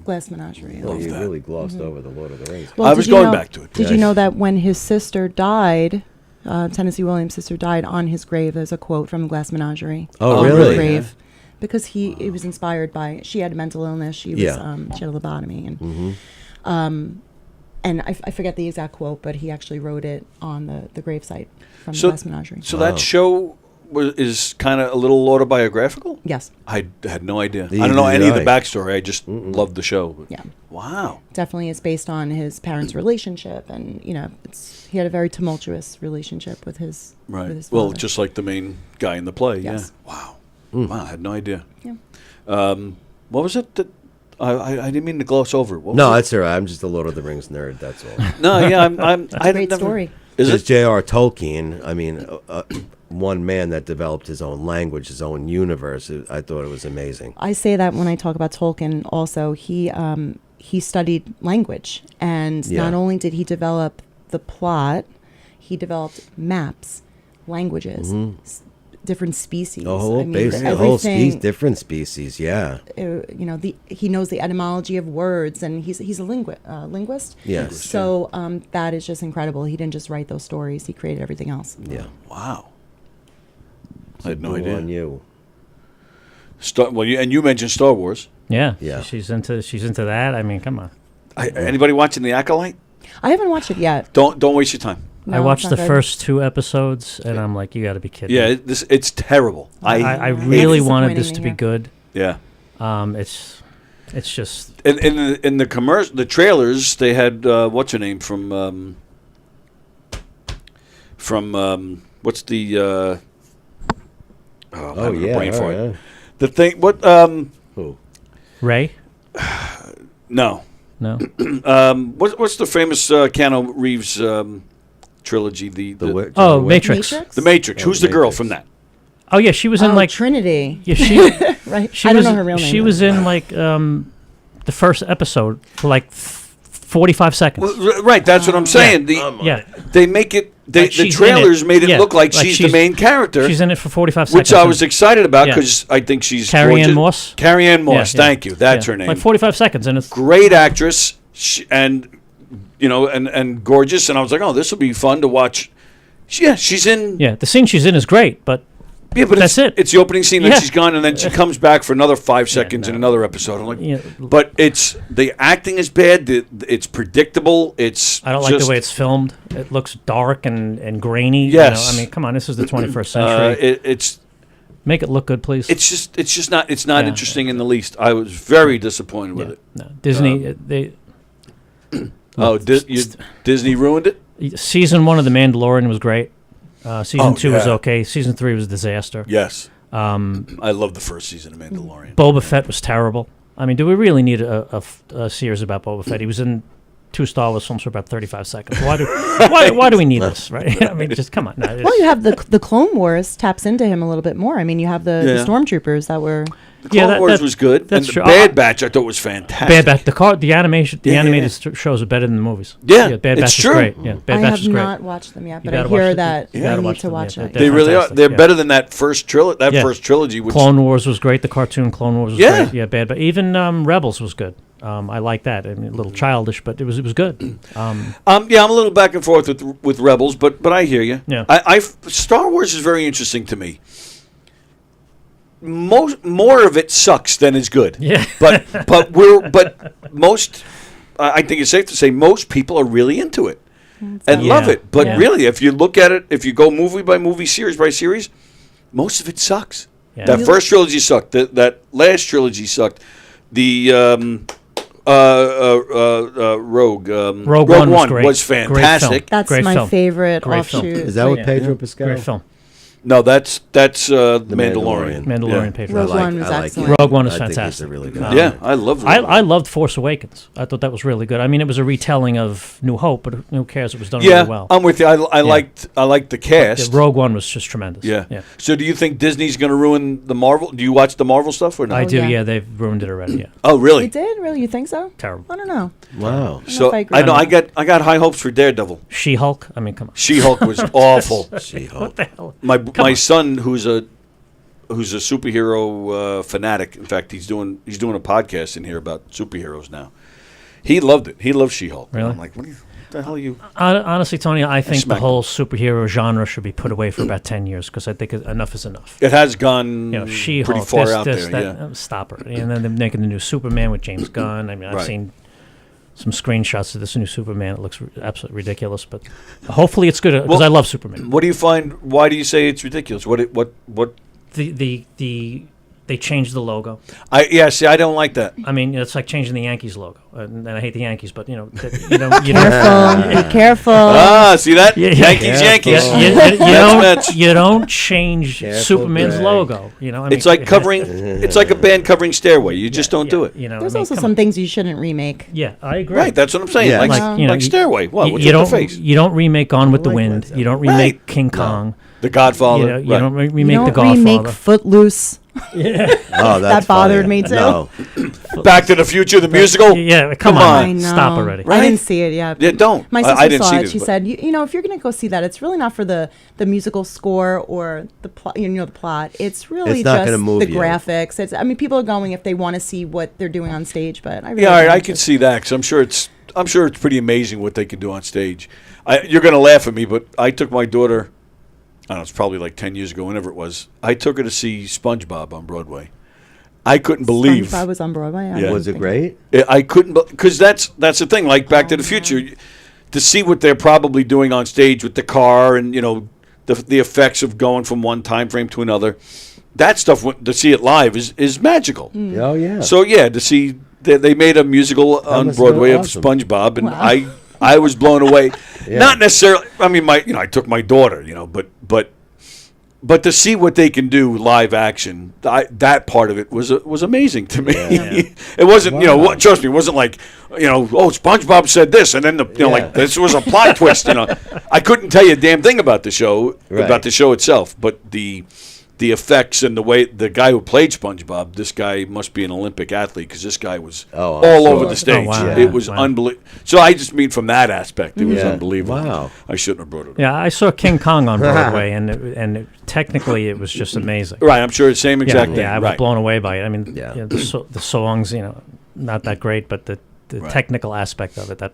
Glass Menagerie. Well, you that. really glossed over the Lord of the Rings. Well, I did was you going know- back to it. Did you know that when his sister died, Tennessee Williams' sister died, on his grave there's a quote from Glass Menagerie. Oh, on her really? grave. Because it was inspired by, she had a mental illness, she was she had a lobotomy, and I forget the exact quote, but he actually wrote it on the gravesite from Glass Menagerie. So that show is kind of a little autobiographical? Yes. I had no idea. Neither I don't know did any of the I. backstory. I just loved the show. Yeah. Wow. Definitely is based on his parents' relationship, and he had a very tumultuous relationship with his Right. With his Well, father. just like the main guy in the play. Yes. Yeah. Wow. Wow. I had no idea. Yeah. What was it that I didn't mean to gloss over it. What No, was that's all right. I'm just a Lord of the Rings nerd. That's all. it? No, yeah, I'm. That's a great story. Is Because it? J.R. Tolkien, I mean, one man that developed his own language, his own universe. I thought it was amazing. I say that when I talk about Tolkien. Also, he studied language, and Yeah. not only did he develop the plot, he developed maps, languages, different species. Basically, a whole different species. Yeah. He knows the etymology of words, and he's a linguist. Yes. So that is just incredible. He didn't just write those stories; he created everything else. Yeah. Wow. I had no Good idea. on you. You mentioned Star Wars. Yeah. Yeah. She's into that. I mean, come on. Anybody watching The Acolyte? I haven't watched it yet. Don't waste your time. No, I it's watched not the good. first 2 episodes, and I'm like, you got to be kidding. Yeah, me. it's terrible. I really wanted this to be disappointing good. Yeah. It's just In the commercial, the trailers, they had what's her name from what's the I'm having a brain fart. yeah. The thing what Who? Ray. no. What's the famous Keanu Reeves trilogy? The Matrix. The Matrix. Who's the girl Matrix. from that? Oh yeah, she was in like Trinity. Yeah, she right. She I don't was, know her real name. She was in like the first episode for like 45 seconds. Well, right, that's what I'm saying. They make it. Like the she's in trailers it. made it Yeah, look like she's the main character. She's in it for 45 seconds. Which I was and- excited about Yeah. because I think she's Carrie Ann gorgeous. Moss. Carrie Ann Moss, Yeah, yeah. thank you. That's Yeah. her name. Like 45 seconds, and it's great actress, and gorgeous. And I was like, oh, this will be fun to watch. She's in. Yeah, the scene she's in is great, but Yeah, but that's it. It's the opening scene, then Yeah. she's gone, and then she comes back for another 5 seconds in another episode. I'm like, but it's the acting is bad. It's predictable. I don't like the way it's filmed. It looks dark and grainy. Yes. I mean, come on, this is the 21st century. It's make it look good, please. It's just not interesting in the least. I was very disappointed with it. No, Disney they. Disney ruined it. Season 1 of The Mandalorian was great. Season 2 was yeah. okay. Season 3 was a disaster. Yes. I love the first season of Mandalorian. Boba Fett was terrible. I mean, do we really need a series about Boba Fett? He was in 2 Star Wars films for about 35 seconds. Why do we need this, right? I mean, just come on. No, Well, you have the Clone Wars taps into him a little bit more. I mean, you have the stormtroopers that were. The Clone Wars was good. That's and true. The Bad Batch I thought was fantastic. Bad Batch. The animated shows are better than the movies. Yeah, Bad it's Batch true. is great. Yeah, Bad I Batch have is great. not watched them yet, You but I gotta hear watch that them. I need to watch it. They really are. fantastic, They're yeah. better than that first trilogy. That first trilogy. Which Clone Wars was great. The cartoon Clone Wars was Yeah. great. Yeah, Bad Batch. Even Rebels was good. I like that. I mean, a little childish, but it was good. yeah, I'm a little back and forth with Rebels, but I hear you. Yeah. Star Wars is very interesting to me. More of it sucks than is good. Yeah. But most, I think it's safe to say, most people are really into it and love it. But really, if you look at it, if you go movie by movie, series by series, most of it sucks. Yeah. That first trilogy sucked. That last trilogy sucked. The Rogue One was great. was fantastic. That's Great my film. favorite Great offshoot. film. Is that with Pedro Pascal? Great film. No, that's the Mandalorian. Mandalorian. Yeah. Pedro. Rogue One was I like excellent. it. Rogue One is I think it's fantastic. a really good. Yeah, I love Rogue One. I loved Force Awakens. I thought that was really good. I mean, it was a retelling of New Hope, but who cares? It was done Yeah, really well. I'm with you. I liked the cast. Yeah, Rogue One was just tremendous. Yeah. Yeah. So, do you think Disney's going to ruin the Marvel? Do you watch the Marvel stuff or not? I do. yeah. Yeah, they've ruined it already. Yeah. Oh, really? They did? Really? You think so? Terrible. I don't know. Wow. So if I agree I on know that. I got high hopes for Daredevil. She-Hulk. I mean, come on. She-Hulk was awful. She-Hulk. What the hell? My son, who's a superhero fanatic. In fact, he's doing a podcast in here about superheroes now. He loved it. He loves She-Hulk. Really? And I'm like, what the hell are you? Honestly, Tony, I think the smacked whole superhero genre should be put away for about 10 years because I think enough is enough. It has gone She-Hulk, pretty far out this, there. that, stop her. And then they're making the new Superman with James Gunn. I mean, I've Right. seen some screenshots of this new Superman. It looks absolutely ridiculous, but hopefully it's good because I love Superman. What do you find? Why do you say it's ridiculous? What? They changed the logo. See, I don't like that. I mean, it's like changing the Yankees logo, and I hate the Yankees, but you Be careful. Ah, see that? Yeah, Yankees. You don't change Superman's Greg. logo. You know, I mean, It's like covering. It's like a band covering Stairway. You just don't do it. You know, There's I mean, also come some on. things you shouldn't remake. Yeah, I agree. Right, that's what I'm saying. Yeah. Like Stairway. What? What's you with don't the face? you don't remake Gone with the like Wind. that. You don't remake Right. King Kong. The Godfather. You right. don't remake You The don't Godfather. remake Footloose. Oh, that's That bothered funny. me too. No. Back to the Future, the musical. Yeah, come Come on, on. I know. stop already. I didn't see it yet. Yeah, don't. My I sister didn't saw see it. this, She but- said, you know, if you're going to go see that, it's really not for the musical score or the plot. You know, the plot. It's really It's not just gonna move the you. graphics. I mean, people are going if they want to see what they're doing on stage. But I really Yeah, all right, don't I can see that because I'm sure it's pretty amazing what they can do on stage. You're going to laugh at me, but I took my daughter. I don't know, it's probably like 10 years ago, whenever it was. I took her to see SpongeBob on Broadway. I couldn't believe. SpongeBob was on Broadway. Yeah. Was it great? I couldn't, because that's the thing. Like Back to the Future, to see what they're probably doing on stage with the car and the effects of going from one time frame to another. That stuff to see it live is magical. Oh yeah. So yeah, to see they made a musical on must Broadway have of been awesome. SpongeBob, and Wow. I was blown away. Yeah. Not necessarily. I mean, I took my daughter, but to see what they can do live action, that part of it was amazing to me. It wasn't, trust me, it wasn't like, oh, SpongeBob said this, and then like this was a plot twist. I couldn't tell you a damn thing about the show, about the show itself, but the effects and the way the guy who played SpongeBob, this guy must be an Olympic athlete because this guy was all over the stage. Oh, wow. It was unbelievable. So I just mean from that aspect, it was unbelievable. Wow. I shouldn't have brought it up. Yeah, I saw King Kong on Broadway, and technically it was just amazing. Right, I'm sure the same exact thing. Yeah, I was right. blown away by it. I mean, Yeah. the songs, not that great, but the technical aspect of it, that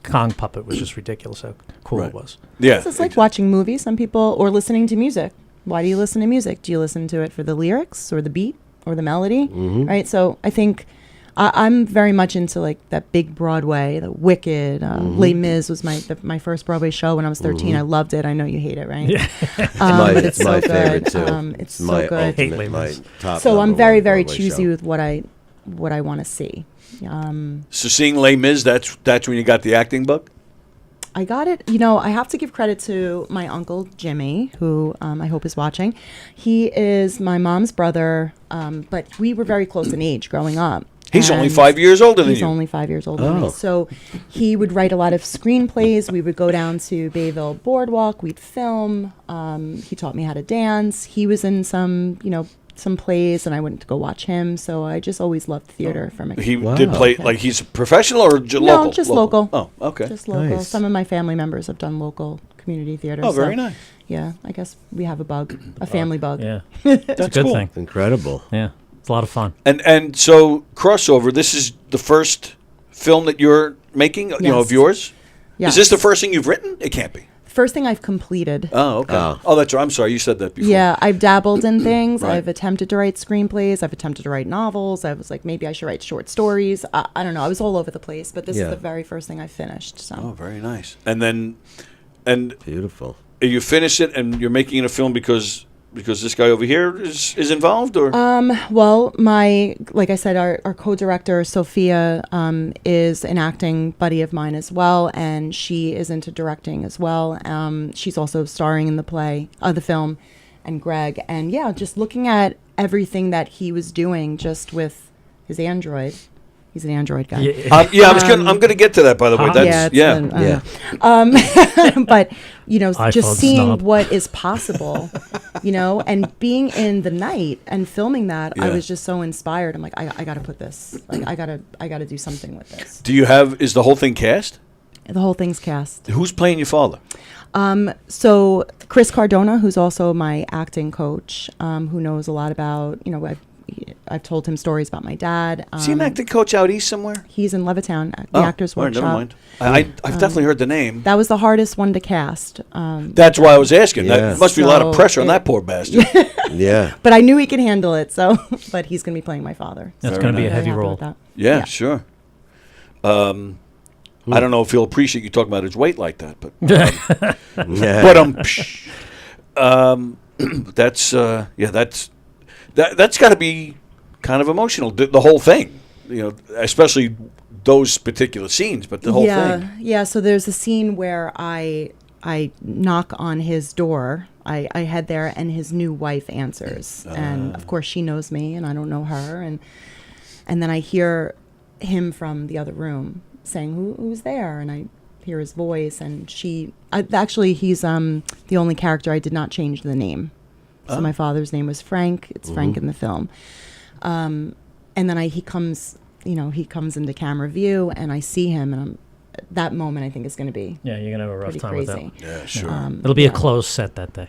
Kong puppet was just ridiculous how cool it was. Yeah. It's like watching movies. Some people or listening to music. Why do you listen to music? Do you listen to it for the lyrics or the beat or the melody? Right. So I think I'm very much into like that big Broadway, the Wicked. Les Mis was my first Broadway show when I was 13. I loved it. I know you hate it, right? Yeah. But it's my so favorite good. too. It's my so good. ultimate, my top. So I'm number very, one very Broadway choosy show. with what I want to see. So seeing Les Mis, that's when you got the acting bug? I got it. I have to give credit to my uncle Jimmy, who I hope is watching. He is my mom's brother, but we were very close in age growing up. He's only 5 years older than you. He's only 5 years older than me. So he would write a lot of screenplays. We would go down to Bayville Boardwalk. We'd film. He taught me how to dance. He was in some plays, and I went to go watch him. So I just always loved theater from a He did play, like he's a professional or local? No, just local. Oh, okay. Just local. Nice. Some of my family members have done local community theater. Oh, very nice. Yeah, I guess we have a bug, a family bug. Yeah, that's a good cool. thing. Incredible. Yeah, it's a lot of fun. And so crossover. This is the first film that you're making, of Yes. yours. Yes. Is this the first thing you've written? It can't be. First thing I've completed. Oh, okay. Oh, that's right. I'm sorry. You said that before. Yeah, I've dabbled in things. Right. I've attempted to write screenplays. I've attempted to write novels. I was like, maybe I should write short stories. I don't know. I was all over the place, but this is the very first thing I finished. So. Oh, very nice. And beautiful. You finish it, and you're making it a film because this guy over here is involved, or? Well, like I said, our co-director Sophia is an acting buddy of mine as well, and she is into directing as well. She's also starring in the film, and Greg. And yeah, just looking at everything that he was doing just with his Android. He's an Android guy. I'm gonna get to that, by the way. But just iPhone seeing snob. what is possible, and being in the night and filming that, I was just so inspired. I'm like, I got to put this. Like, I gotta do something with this. Is the whole thing cast? The whole thing's cast. Who's playing your father? So Chris Cardona, who's also my acting coach, who knows a lot about, I've told him stories about my dad. Is he an acting coach out east somewhere? He's in Levittown, the Actors all right, Workshop. never mind. I've definitely heard the name. That was the hardest one to cast. That's why I was asking. Yeah. That must be a lot of So pressure on that poor bastard. Yeah. But I knew he could handle it, but he's going to be playing my father. That's So going to be I'm a heavy very happy role. with that. Yeah, sure. I don't know if he'll appreciate you talking about his weight like that, but that's got to be kind of emotional. The whole thing, especially those particular scenes, but the whole thing. Yeah. So there's a scene where I knock on his door. I head there, and his new wife answers, and of course she knows me, and I don't know her, and then I hear him from the other room saying, "Who's there?" And I hear his voice, and actually he's the only character I did not change the name. So my father's name was Frank. It's Frank in the film. And then he comes into camera view, and I see him, and that moment I think is going to be Yeah, you're going to have a rough pretty time crazy. with that. Yeah, sure. It'll be a closed set that day.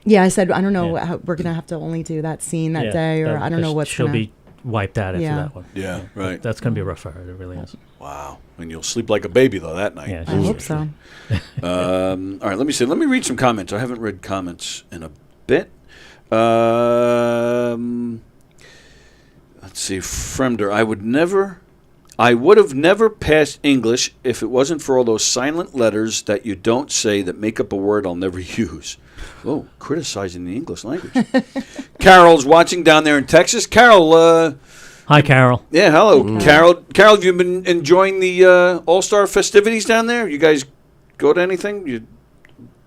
Yeah, I said I don't know how we're going to have to only do that scene that day, or I don't know what's she'll gonna... be wiped out after Yeah. that one. Yeah, right. That's going to be rough for her. It really is. Wow. And you'll sleep like a baby, though, that night. Yeah, I hope so. All right, let me see. Let me read some comments. I haven't read comments in a bit. Let's see. Fremder, I would have never passed English if it wasn't for all those silent letters that you don't say that make up a word I'll never use. Oh, criticizing the English language. Carol's watching down there in Texas. Carol, Hi, Carol. yeah, hello. Carol, have you been enjoying the All-Star festivities down there? You guys go to anything? You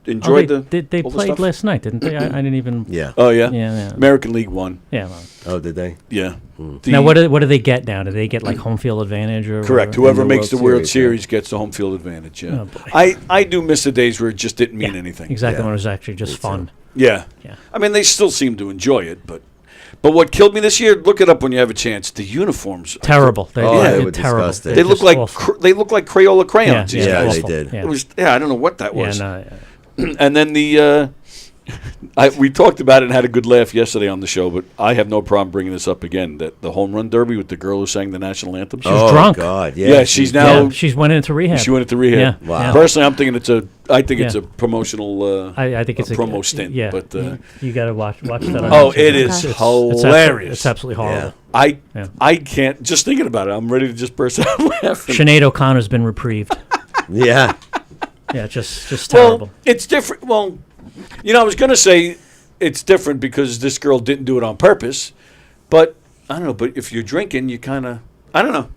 enjoyed they all the played stuff? last night, didn't they? I didn't even. Yeah. Oh, yeah? Yeah. American League won. Yeah. Well. Oh, did they? Yeah. Now, what do they get now? Do they get like home field advantage or? Correct. whatever? Whoever makes the World World Series, Series gets the home field advantage. Yeah. Oh, boy. I do miss the days where it just didn't mean anything. Exactly. Yeah. When it was actually just fun. Yeah. Yeah. I mean, they still seem to enjoy it, but what killed me this year? Look it up when you have a chance. The uniforms. Terrible. They they're were terrible. disgusting. They look just like awful. they look like Crayola crayons. Yeah, Yeah, it's they awful. did. Yeah. It was. Yeah, I don't know what that was. Yeah, no, And then the We talked about it and had a good laugh yesterday on the show, but I have no problem bringing this up again. That the home run derby with the girl who sang the national anthem. She was drunk. God, yeah, she's now. Yeah, she's went into rehab. She went into rehab. Yeah. Wow. Personally, I'm thinking it's a promotional. I think it's a promo stint. Yeah, but you got to watch that. On Oh, YouTube. it is hilarious. It's absolutely horrible. I can't just thinking about it. I'm ready to just burst out laughing. Sinead O'Connor's been reprieved. Yeah. Yeah, just terrible. Well, it's different. Well, I was going to say it's different because this girl didn't do it on purpose. But, I don't know. But if you're drinking, you kind of, I don't know.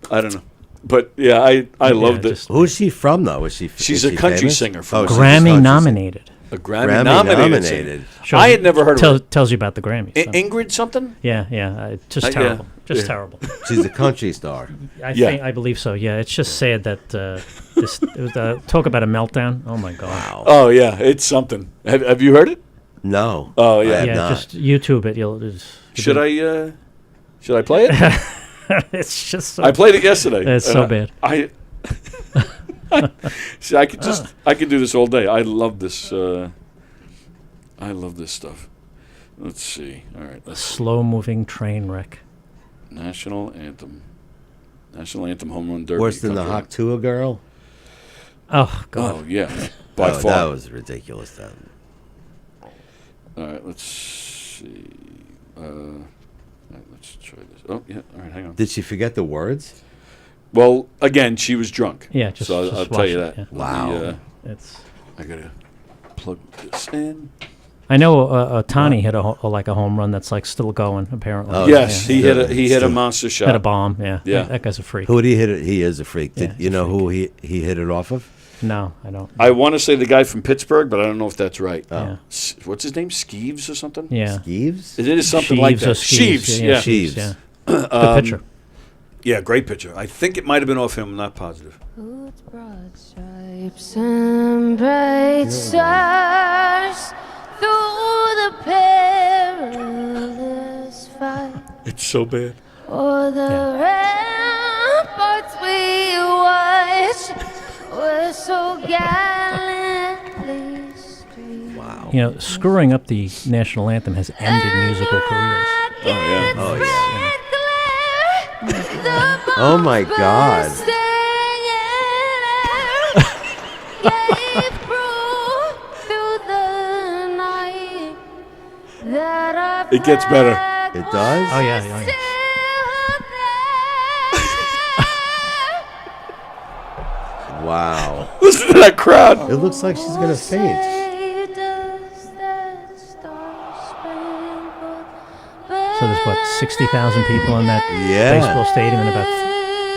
But, yeah, I loved it. Who's she from, though? She's a country famous? singer. Grammy nominated. A Grammy nominated. Shows I had never heard of it. Tells you about the Grammys. So. Ingrid something? Yeah. Just terrible. Terrible. She's a country star. I believe so. Yeah, it's just sad that talk about a meltdown. Oh my God. Wow. Oh yeah, it's something. Have you heard it? No. Oh yeah. Just YouTube it. Should I play it? It's just. So I played it yesterday. It's so bad. See, I could do this all day. I love this. I love this stuff. Let's see. All right. Slow-moving train wreck. National anthem home run derby. Worse than the Haktua girl? Oh, God. Oh, yeah. By far. That was ridiculous, then. All right, let's see. Let's try this. Oh, yeah. All right, hang on. Did she forget the words? Well, again, she was drunk. Yeah, so I'll tell you that. Yeah. Wow. I got to plug this in. I know Tani hit a home run that's still going. Apparently, yes, he hit a monster shot. Hit a bomb. Yeah, yeah. That guy's a freak. Who did he hit it? He is a freak. Did you know who he hit it off of? No, I don't. I want to say the guy from Pittsburgh, but I don't know if that's right. Oh. Yeah. What's his name? Skeeves or something? Yeah, Skeeves. It is something like that. Sheaves. Yeah. Sheaves. Yeah. Good pitcher. Yeah, great pitcher. I think it might have been off him. I'm not positive. Broad stripes and bright stars through the perilous fight. It's so bad. O'er the ramparts we watched were so gallantly streamed. Wow. Screwing up the national anthem has ended musical careers. Oh yeah. Oh yeah. Oh my God. It gets better. It does? Oh yeah. Wow. Listen to that crowd. It looks like she's going to faint. So there's 60,000 people in that baseball stadium and about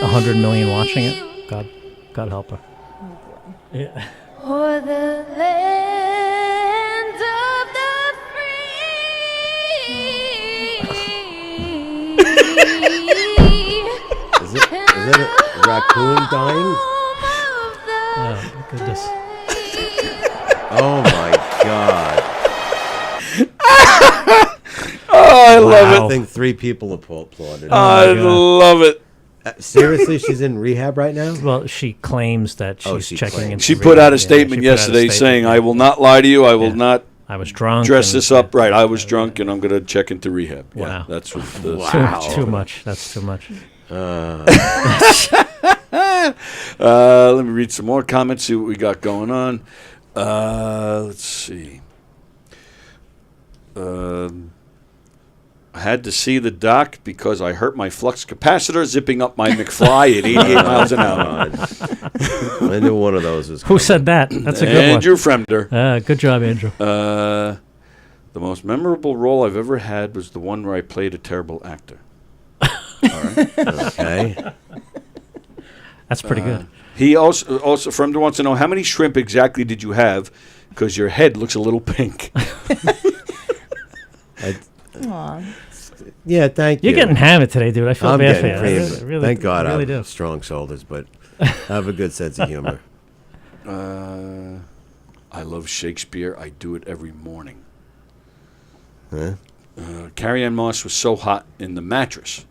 100 million watching it. God help her. Yeah. Or the land of the free. Is it a raccoon dying? Oh, goodness. Oh my God. Oh, I love it. I think 3 people applauded. I love it. Seriously, she's in rehab right now? Well, she claims that she's checking into She put out a statement she put out a yesterday statement. saying, I will not lie to you. I will not I was drunk. dress this up. Right. I was drunk and I'm going to check into rehab. Yeah, Wow. that's what the Too much. That's too much. Let me read some more comments, see what we got going on. Let's see. I had to see the doc because I hurt my flux capacitor zipping up my McFly at 88 miles an hour. I knew one of those was Who said that? That's a good one. Andrew Fremder. Good job, Andrew. The most memorable role I've ever had was the one where I played a terrible actor. All right. Okay. That's pretty good. He also Fremder wants to know, how many shrimp exactly did you have? Because your head looks a little pink. Aw. Yeah, thank you. You're getting hammered today, dude. I feel bad for you. Really, Thank God really I do. have strong shoulders, but I have a good sense of humor. I love Shakespeare. I do it every morning. Huh? Carrie Ann Moss was so hot in The Mattress.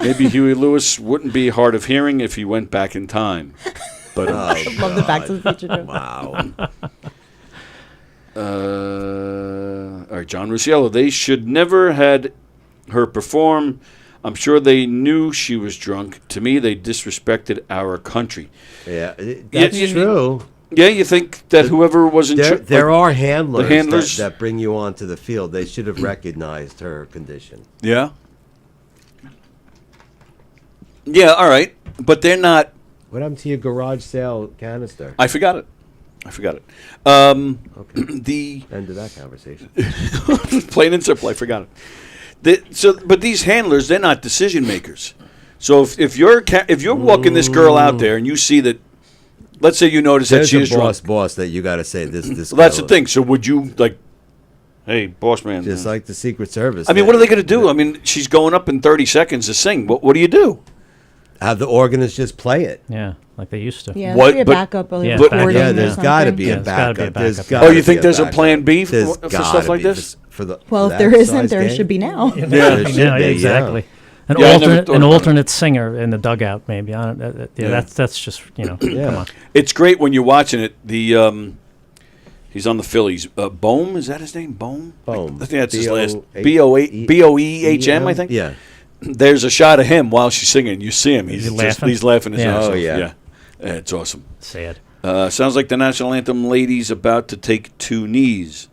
Maybe Huey Lewis wouldn't be hard of hearing if he went back in time. But I love the Back to the Future joke. Wow. All right, John Rusciello. They should never had her perform. I'm sure they knew she was drunk. To me, they disrespected our country. Yeah, that's true. Yeah, you think that whoever was in charge... There are handlers that bring you onto the field. They should have recognized her condition. Yeah? Yeah, all right. But they're not... What happened to your garage sale canister? I forgot it. Okay. The end of that conversation. Plain and simple, I forgot it. But these handlers, they're not decision makers. So if you're walking this girl out there and you see that, let's say you notice that she is drunk. boss that you got to say this. Well, that's the thing. So would you like, hey, boss man? Just like the Secret Service. I mean, what are they going to do? I mean, she's going up in 30 seconds to sing. What do you do? Have the organist just play it. Yeah, like they used to. Yeah, there's a backup. There's got to be a backup. Oh, you think there's a plan B for stuff like this? Well, if there isn't, there should be now. Yeah, exactly. An alternate singer in the dugout, maybe. That's just come on. It's great when you're watching it. He's on the Phillies. Boehm, is that his name? Boehm. I think that's his last. Boehm, I think. Yeah. There's a shot of him while she's singing. You see him. He's laughing his ass off. Oh yeah. It's awesome. Sad. Sounds like the national anthem lady's about to take 2 knees.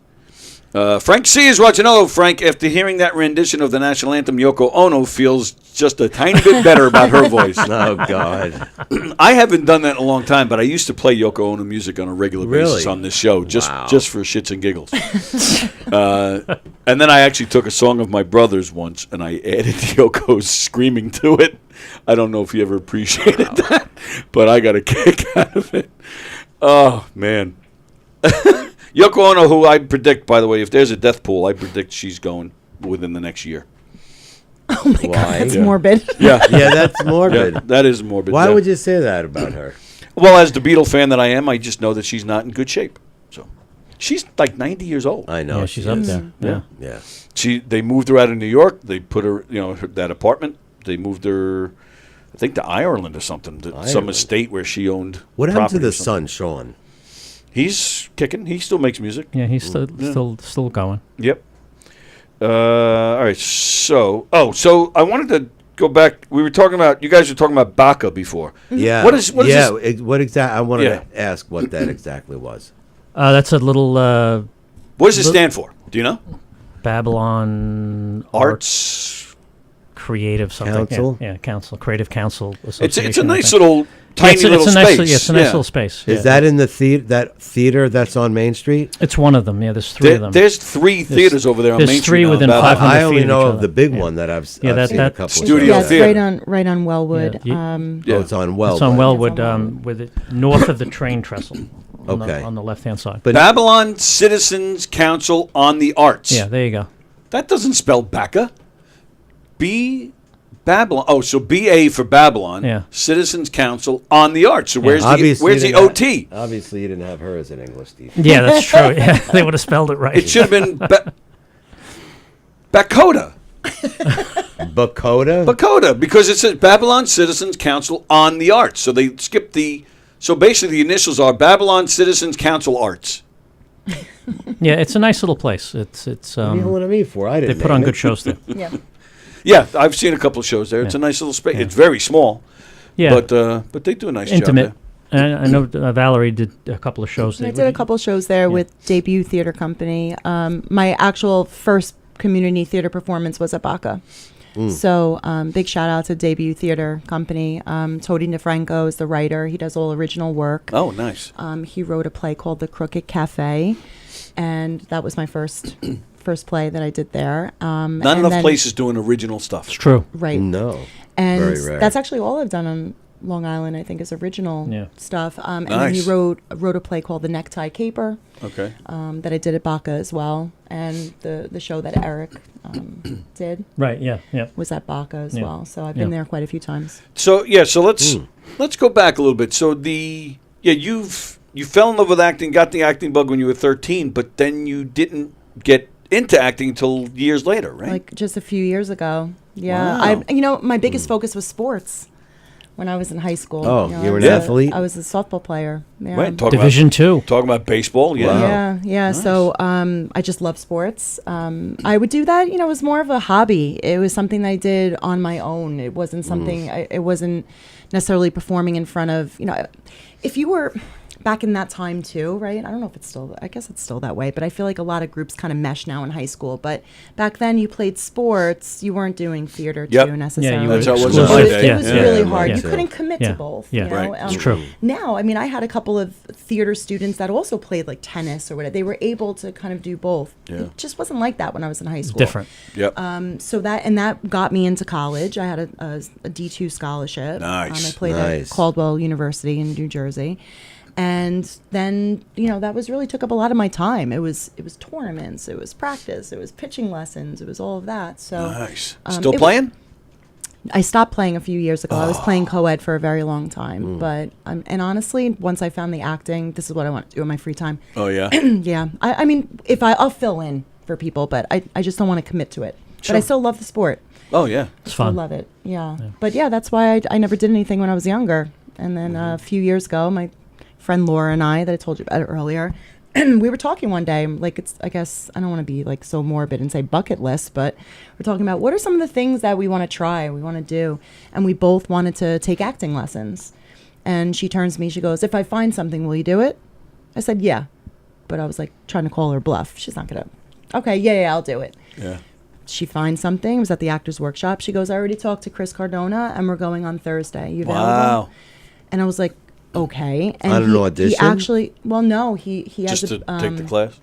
Frank C. is watching. Hello, Frank. After hearing that rendition of the national anthem, Yoko Ono feels just a tiny bit better about her voice. Oh, God. I haven't done that in a long time, but I used to play Yoko Ono music on a regular basis on this show, just for shits and giggles. And then I actually took a song of my brother's once, and I added Yoko's screaming to it. I don't know if you ever appreciated that, but I got a kick out of it. Oh, man. Yoko Ono, who I predict, by the way, if there's a death pool, I predict she's going within the next year. Oh, my God, that's morbid. Yeah. Yeah, that's morbid. Yeah, that is morbid. Why would you say that about her? Well, as the Beatle fan that I am, I just know that she's not in good shape. So she's like 90 years old. I know. Yeah, she's up there. Yeah. They moved her out of New York. They put her, that apartment. They moved her, I think, to Ireland or something, some estate where she owned. What happened to the son, Sean? He's kicking. He still makes music. Yeah, he's still going. Yep. All right. So I wanted to go back. We were talking about. You guys were talking about Baka before. Yeah. What is this? What exactly? I wanted to ask what that exactly was. That's a little. What does it stand for? Do you know? Babylon Arts Creative something. Council. Yeah, Council, Creative Council Association. It's a nice little. Tiny little space. It's a nice little space. Is that in the theater that's on Main Street? It's one of them. Yeah, there's 3 of them. There's 3 theaters over there on Main Street. There's 3 within 500 feet. I only of know each of other. the big one that I've seen a couple Studio of Theater. It's right on Wellwood. It's on Wellwood. It's on Wellwood, with it north of the train trestle. Okay. On the left-hand side. But Babylon Citizens Council on the Arts. Yeah, there you go. That doesn't spell Baka. Babylon. Oh, so BA for Babylon. Yeah. Citizens Council on the Arts. So where's the OT? Obviously, you didn't have her as an English teacher. Yeah, that's true. Yeah, they would have spelled it right. It should have been Bakota. Bakota, because it says Babylon Citizens Council on the Arts. So they skipped the. So basically, the initials are Babylon Citizens Council Arts. Yeah, it's a nice little place. It's. What are you holding me for? I didn't. They put on good shows there. Yeah. Yeah, I've seen a couple of shows there. It's a nice little space. It's very small. Yeah, but they do a nice intimate. job there. I know Valerie did a couple of shows there. I did a couple of shows there with Debut Theater Company. My actual first community theater performance was at Baka. So big shout out to Debut Theater Company. Tony DeFranco is the writer. He does all original work. Oh, nice. He wrote a play called The Crooked Cafe, and that was my first play that I did there. Not enough places doing original stuff. It's true. Right. No. And very rare. that's actually all I've done on Long Island, I think, is original stuff. And then he Nice. wrote a play called The Necktie Caper. Okay. That I did at Baka as well. And the show that Eric did Right, yeah. was at Baka as Yeah. well. So I've been there quite a few times. So let's go back a little bit. So you fell in love with acting, got the acting bug when you were 13, but then you didn't get into acting until years later, right? Like just a few years ago. Yeah. Wow. My biggest focus was sports. when I was in high school. Oh, know, you were I an was a- athlete? I was a softball player. Yeah. Right, Division II. Talking about baseball, yeah. Yeah, yeah. Nice. So I just love sports. I would do that. You know, it was more of a hobby. It was something that I did on my own. It wasn't something. It wasn't necessarily performing in front of. You know, if you were back in that time too, right? I don't know if it's still. I guess it's still that way. But I feel like a lot of groups kind of mesh now in high school. But back then, you played sports. You weren't doing theater too necessarily. Yeah, you That's how it was It in my day. was Yeah. really Yeah. hard. Yeah. You couldn't commit Yeah. to both. Yeah. You know? Right. It's true. Now, I mean, I had a couple of theater students that also played like tennis or whatever. They were able to kind of do both. Yeah. It just wasn't like that when I was in high school. Different. Yep. So that got me into college. I had a D2 scholarship. Nice. I played Nice. at Caldwell University in New Jersey. And then, you know, that was really took up a lot of my time. It was tournaments, it was practice, it was pitching lessons, it was all of that. So Nice. Still playing? I stopped playing a few years ago. I was playing co-ed for a very long time, but and honestly, once I found the acting, this is what I want to do in my free time. Oh, yeah? Yeah, I mean, if I'll fill in for people, but I just don't want to commit to it. But I still love the sport. Oh, yeah. It's I fun. love it. Yeah. But yeah, that's why I never did anything when I was younger. And then a few years ago, my friend Laura and I, that I told you about earlier, we were talking one day, like I guess, I don't want to be like so morbid and say bucket list, but we're talking about what are some of the things that we want to try, we want to do. And we both wanted to take acting lessons. And she turns to me, she goes, if I find something, will you do it? I said, yeah. But I was like trying to call her bluff. She's not going to, okay, yeah, I'll do it. Yeah. She finds something. It was at the Actors Workshop. She goes, I already talked to Chris Cardona, and we're going on Thursday. You available? Wow. And I was like, okay. And On an audition? He actually, well, no, he has Just a, to take the class?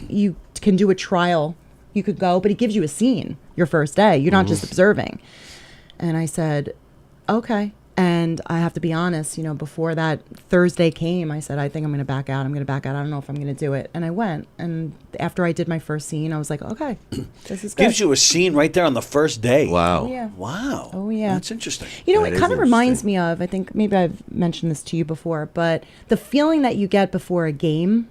you can do a trial. You could go, but he gives you a scene your first day. You're not just observing. And I said, okay. And I have to be honest, you know, before that Thursday came, I said, I think I'm going to back out. I'm going to back out. I don't know if I'm going to do it. And I went. And after I did my first scene, I was like, okay, this is good. Gives you a scene right there on the first day. Wow. Yeah. Wow. Oh, yeah. That's interesting. You know, That it is kind of reminds interesting. me of, I think maybe I've mentioned this to you before, but the feeling that you get before a game,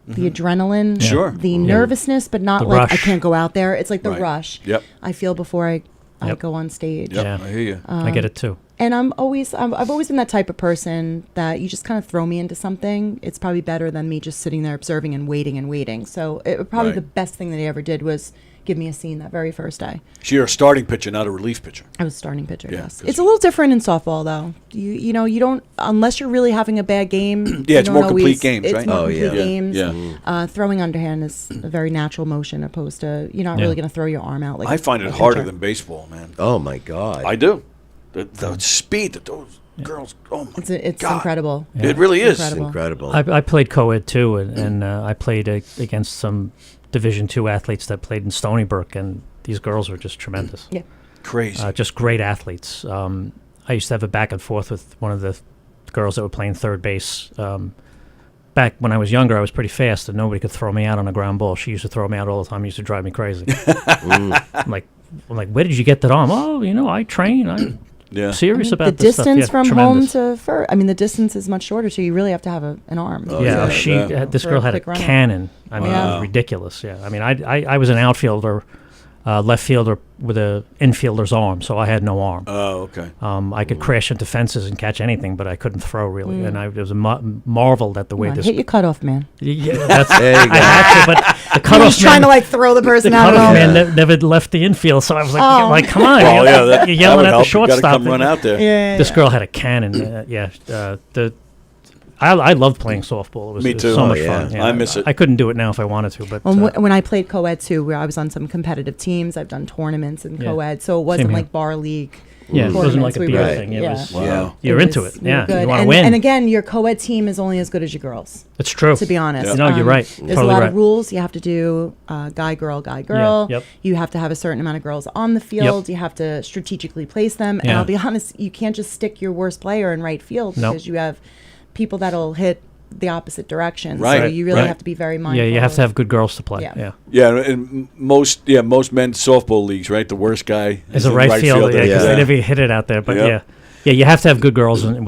the adrenaline, Sure. the nervousness, but not The like rush. I can't go out there. It's like the Right. rush. Yep. I feel before I Yep. go on stage. Yep. Yeah. I hear you. I get it too. And I've always been that type of person that you just kind of throw me into something. It's probably better than me just sitting there observing and waiting. So probably Right. the best thing that he ever did was give me a scene that very first day. So you're a starting pitcher, not a relief pitcher. I was starting pitcher, Yeah, yes. 'cause- It's a little different in softball, though. You know, you don't, unless you're really having a bad game. Yeah, you it's don't more complete always- games, it's right? more Oh, complete yeah. games. Yeah. Throwing underhand is a very natural motion opposed to, you're not Yeah. really going to throw your arm out. Like I find it a harder pitcher. than baseball, man. Oh my God. I do. The speed that those girls, oh my It's God. incredible. It really is. Incredible. Incredible. I played co-ed too, and I played against some Division II athletes that played in Stony Brook, and these girls were just tremendous. Yeah. Crazy. Just great athletes. I used to have a back and forth with one of the girls that were playing third base. Back when I was younger, I was pretty fast, and nobody could throw me out on a ground ball. She used to throw me out all the time. It used to drive me crazy. I'm like, where did you get that arm? Oh, you know, I train. I'm yeah. serious about the this stuff. distance Yeah, from tremendous. home to first. I mean, the distance is much shorter, so you really have to have an arm. Oh, Yeah, yeah. she Yeah. this For girl a had a quick runner. cannon. I mean, it Wow. was ridiculous. Yeah, I mean, I was an outfielder, left fielder with a infielder's arm, so I had no arm. Oh, okay. I could crash into fences and catch anything, but I couldn't throw really, and I was marveled at the way Come on, this. hit your cutoff, man. Yeah, that's, There you go. I had to, but the He cutoff was trying man, to like throw the person the out. cutoff of man never left the infield, so I was like, Oh. like come on, Well, yeah, that, you're that yelling would at the help. You shortstop. got to come run out there. Yeah. This girl had a cannon. I loved playing softball. It was, Me it was too. so Oh, much yeah. fun. I miss it. I couldn't do it now if I wanted to, but When I played co-ed too, where I was on some competitive teams, I've done tournaments in Yeah. co-ed, so it wasn't here. like bar league. yeah, it wasn't like tournaments. a We beer were- thing. It yeah. was Wow. you're It into was- it. we were Yeah, good. you want to and, win. And again, your co-ed team is only as good as your girls. It's true. To be honest, Yeah. No, you're right. There's Totally a lot right. of rules. You have to do guy, girl. yep. You have to have a certain amount of girls on the field. You have to strategically place them. And Yeah. I'll be honest, you can't just stick your worst player in right field Nope. because you have people that'll hit the opposite direction. So Right, you really right. have to be very mindful. Yeah, you have to have good girls to play. Yeah. Yeah. Yeah, and most men's softball leagues, right? The worst guy As is a the right fielder, yeah, because Yeah. they never hit it out there. But Yep. yeah, you have to have good girls in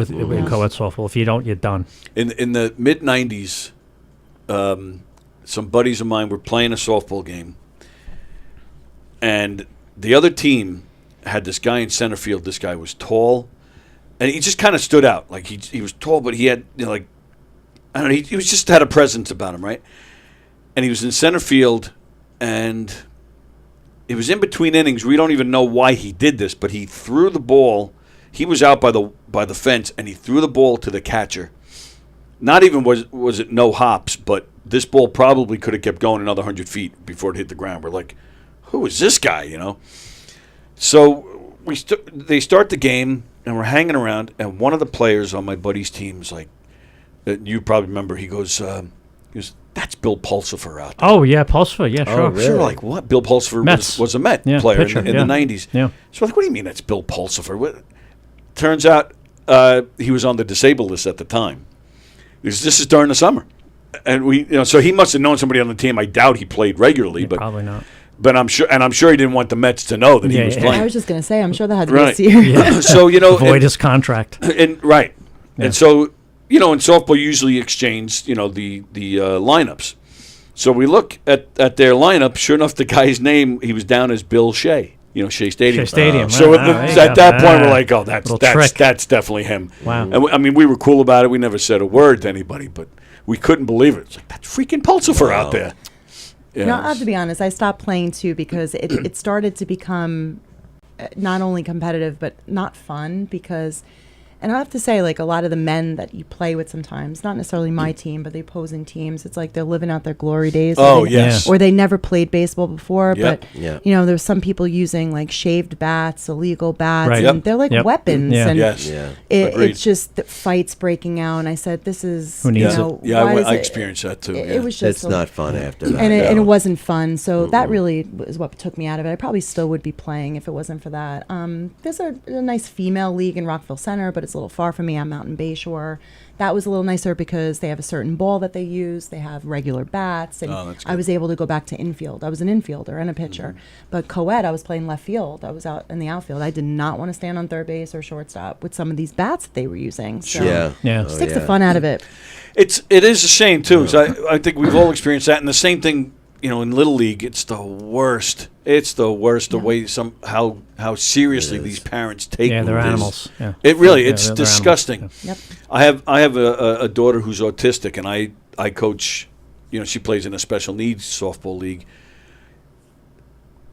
co-ed softball. If you don't, you're done. In the mid '90s, some buddies of mine were playing a softball game, and the other team had this guy in center field. This guy was tall, and he just kind of stood out. Like he was tall, but he had like I don't know. He was just had a presence about him, right? And he was in center field, and it was in between innings. We don't even know why he did this, but he threw the ball. He was out by the fence, and he threw the ball to the catcher. Not even was it no hops, but this ball probably could have kept going another 100 feet before it hit the ground. We're like, who is this guy, So they start the game, and we're hanging around, and one of the players on my buddy's team is like, you probably remember, he goes, that's Bill Pulsifer out there. Oh, yeah, Pulsifer, yeah, sure. Oh, really? Sure, like what? Bill Pulsifer was a Met player pitcher, in the 90s. Yeah. So like, what do you mean that's Bill Pulsifer? What? Turns out he was on the disabled list at the time. This is during the summer. And so he must have known somebody on the team. I doubt he played regularly, but probably not. But I'm sure he didn't want the Mets to know that he was playing. I was just going to say, I'm sure that had to be serious. Yeah. So avoid his contract. Right. Yeah. And so in softball you usually exchange the lineups. So we look at their lineup. Sure enough, the guy's name, he was down as Bill Shea. Shea Stadium. Shea Stadium. So at that point, we're like, oh, that's definitely him. Wow. And we were cool about it. We never said a word to anybody, but we couldn't believe it. It's like, that's freaking Pulsifer out there. Yeah. I have to be honest. I stopped playing too because it started to become not only competitive but not fun because. And I have to say, like, a lot of the men that you play with sometimes, not necessarily my team, but the opposing teams, it's like they're living out their glory days. Oh, yes. Or they never played baseball before. Yep. But, there's some people using, like, shaved bats, illegal bats. Right. And they're like weapons. Yeah. And Yes. it's just the fights breaking out. And I said, this is, Who needs it? Yeah, I experienced that, too. It was just... It's not fun after that. And it wasn't fun. So that really was what took me out of it. I probably still would be playing if it wasn't for that. There's a nice female league in Rockville Center, but it's a little far from me. I'm Mountain Bayshore. That was a little nicer because they have a certain ball that they use. They have regular bats. And I was able to go back to infield. I was an infielder and a pitcher. Mm-hmm. But co-ed, I was playing left field. I was out in the outfield. I did not want to stand on third base or shortstop with some of these bats that they were using. So Just takes the fun out of it. It is a shame, too. So I think we've all experienced that. And the same thing, in Little League, it's the worst. It's the worst the way how seriously these parents take they're movies. animals. Yeah. It really it's disgusting. Yep. I have a daughter who's autistic, and I coach. She plays in a special needs softball league.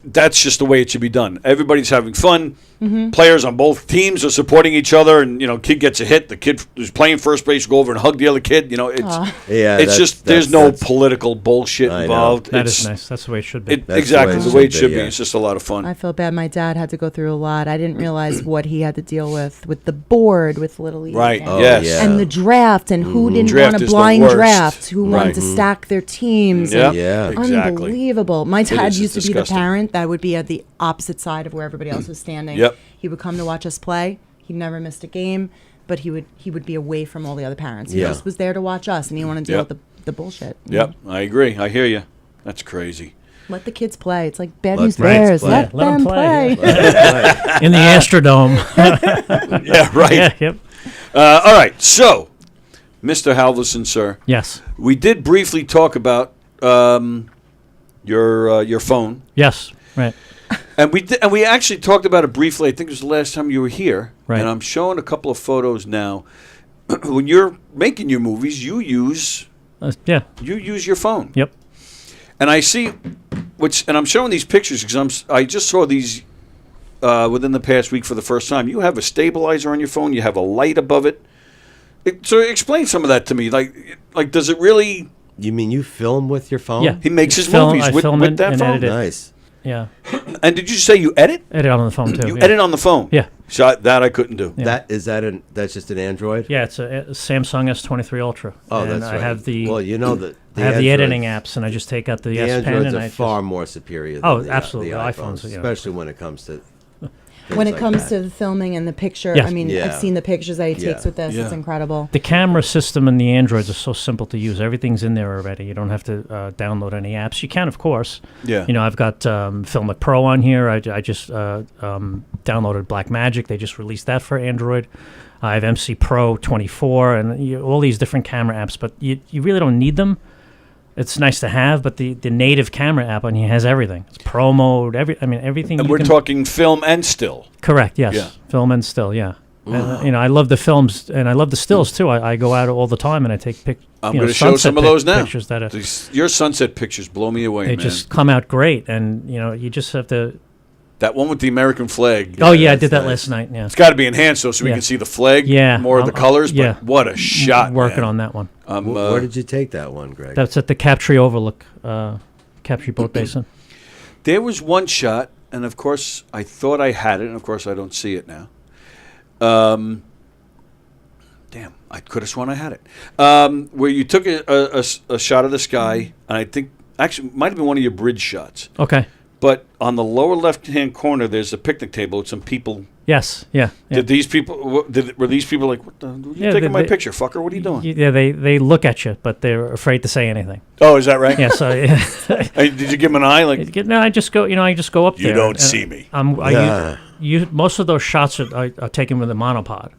That's just the way it should be done. Everybody's having fun. Mm-hmm. Players on both teams are supporting each other, and kid gets a hit. The kid who's playing first base will go over and hug the other kid. It's just there's no political bullshit involved. That is nice. That's the way it should be. Exactly the way it should be. It's just a lot of fun. I feel bad. My dad had to go through a lot. I didn't realize what he had to deal with the board with Little League. Right. And, Yes. and the draft and who didn't Draft want a is the blind worst. draft, who wanted to stack their teams. Yeah. and Exactly. Unbelievable. My dad is used to be the disgusting. parent that would be at the opposite side of where everybody else was standing. Yep. He would come to watch us play. He never missed a game, but he would be away from all the other parents. He just was there to watch us, and he didn't want to deal with the bullshit. Yep, I agree. I hear you. That's crazy. Let the kids play. It's like Bad Let News the kids Bears. play. Let them play. In the Astrodome. Yeah, right. Yeah, yep. All right, so, Mr. Halverson, sir. Yes. We did briefly talk about your phone. Yes. Right. And we actually talked about it briefly. I think it was the last time you were here. Right. And I'm showing a couple of photos now. When you're making your movies, you use your phone. Yep. And I see, and I'm showing these pictures because I just saw these within the past week for the first time. You have a stabilizer on your phone. You have a light above it. So explain some of that to me. Like, does it really? You mean you film with your phone? Yeah. He makes his movies with that phone. Edit it. Nice. Yeah. And did you say you edit? Edit on the phone too. You edit on the phone. Yeah. So that I couldn't do. Yeah. That's just an Android? Yeah, it's a Samsung S23 Ultra. Oh, and that's I right. have the I have the editing apps, and I just take out the S Pen Androids and are far more superior than absolutely. the iPhones, especially when it comes to When it comes to the filming and the picture, Yes. I mean, I've seen the pictures that he takes with this. Yeah. It's incredible. The camera system and the Androids are so simple to use. Everything's in there already. You don't have to download any apps. You can, of course. Yeah. I've got Filmic Pro on here. I just downloaded Blackmagic. They just released that for Android. I have MC Pro 24 and all these different camera apps, but you really don't need them. it's nice to have, but the native camera app on here has everything. It's pro mode, everything. And you we're can- talking film and still. Correct. Yes. Yeah. Film and still. Yeah. Wow. And, I love the films and I love the stills too. I go out all the time and I take I'm going to show some of those now. Pictures that are, Your sunset pictures blow me away, they man. just come out great, and you just have to. That one with the American flag. Oh yeah, I did that last night. Yeah. It's got to be enhanced though, so we Yeah. can see the flag. Yeah. More of the colors. But yeah. what a shot! Working man. on that one. Where did you take that one, Greg? That's at the Captree Overlook, Captree Boat Basin. There was one shot, and of course I thought I had it, and of course I don't see it now. Damn, I could have sworn I had it. Where you took a shot of the sky, and I think actually it might have been one of your bridge shots. Okay. But on the lower left-hand corner, there's a picnic table with some people. Yes. Yeah. Did these people? Were these people like, "What the? You taking my picture, fucker? What are you doing?" Yeah, they look at you, but they're afraid to say anything. Oh, is that right? Yeah. So. Hey, did you give them an eye? Like, no, I just go. I just go up You there. don't and see me. Most of those shots are taken with a monopod.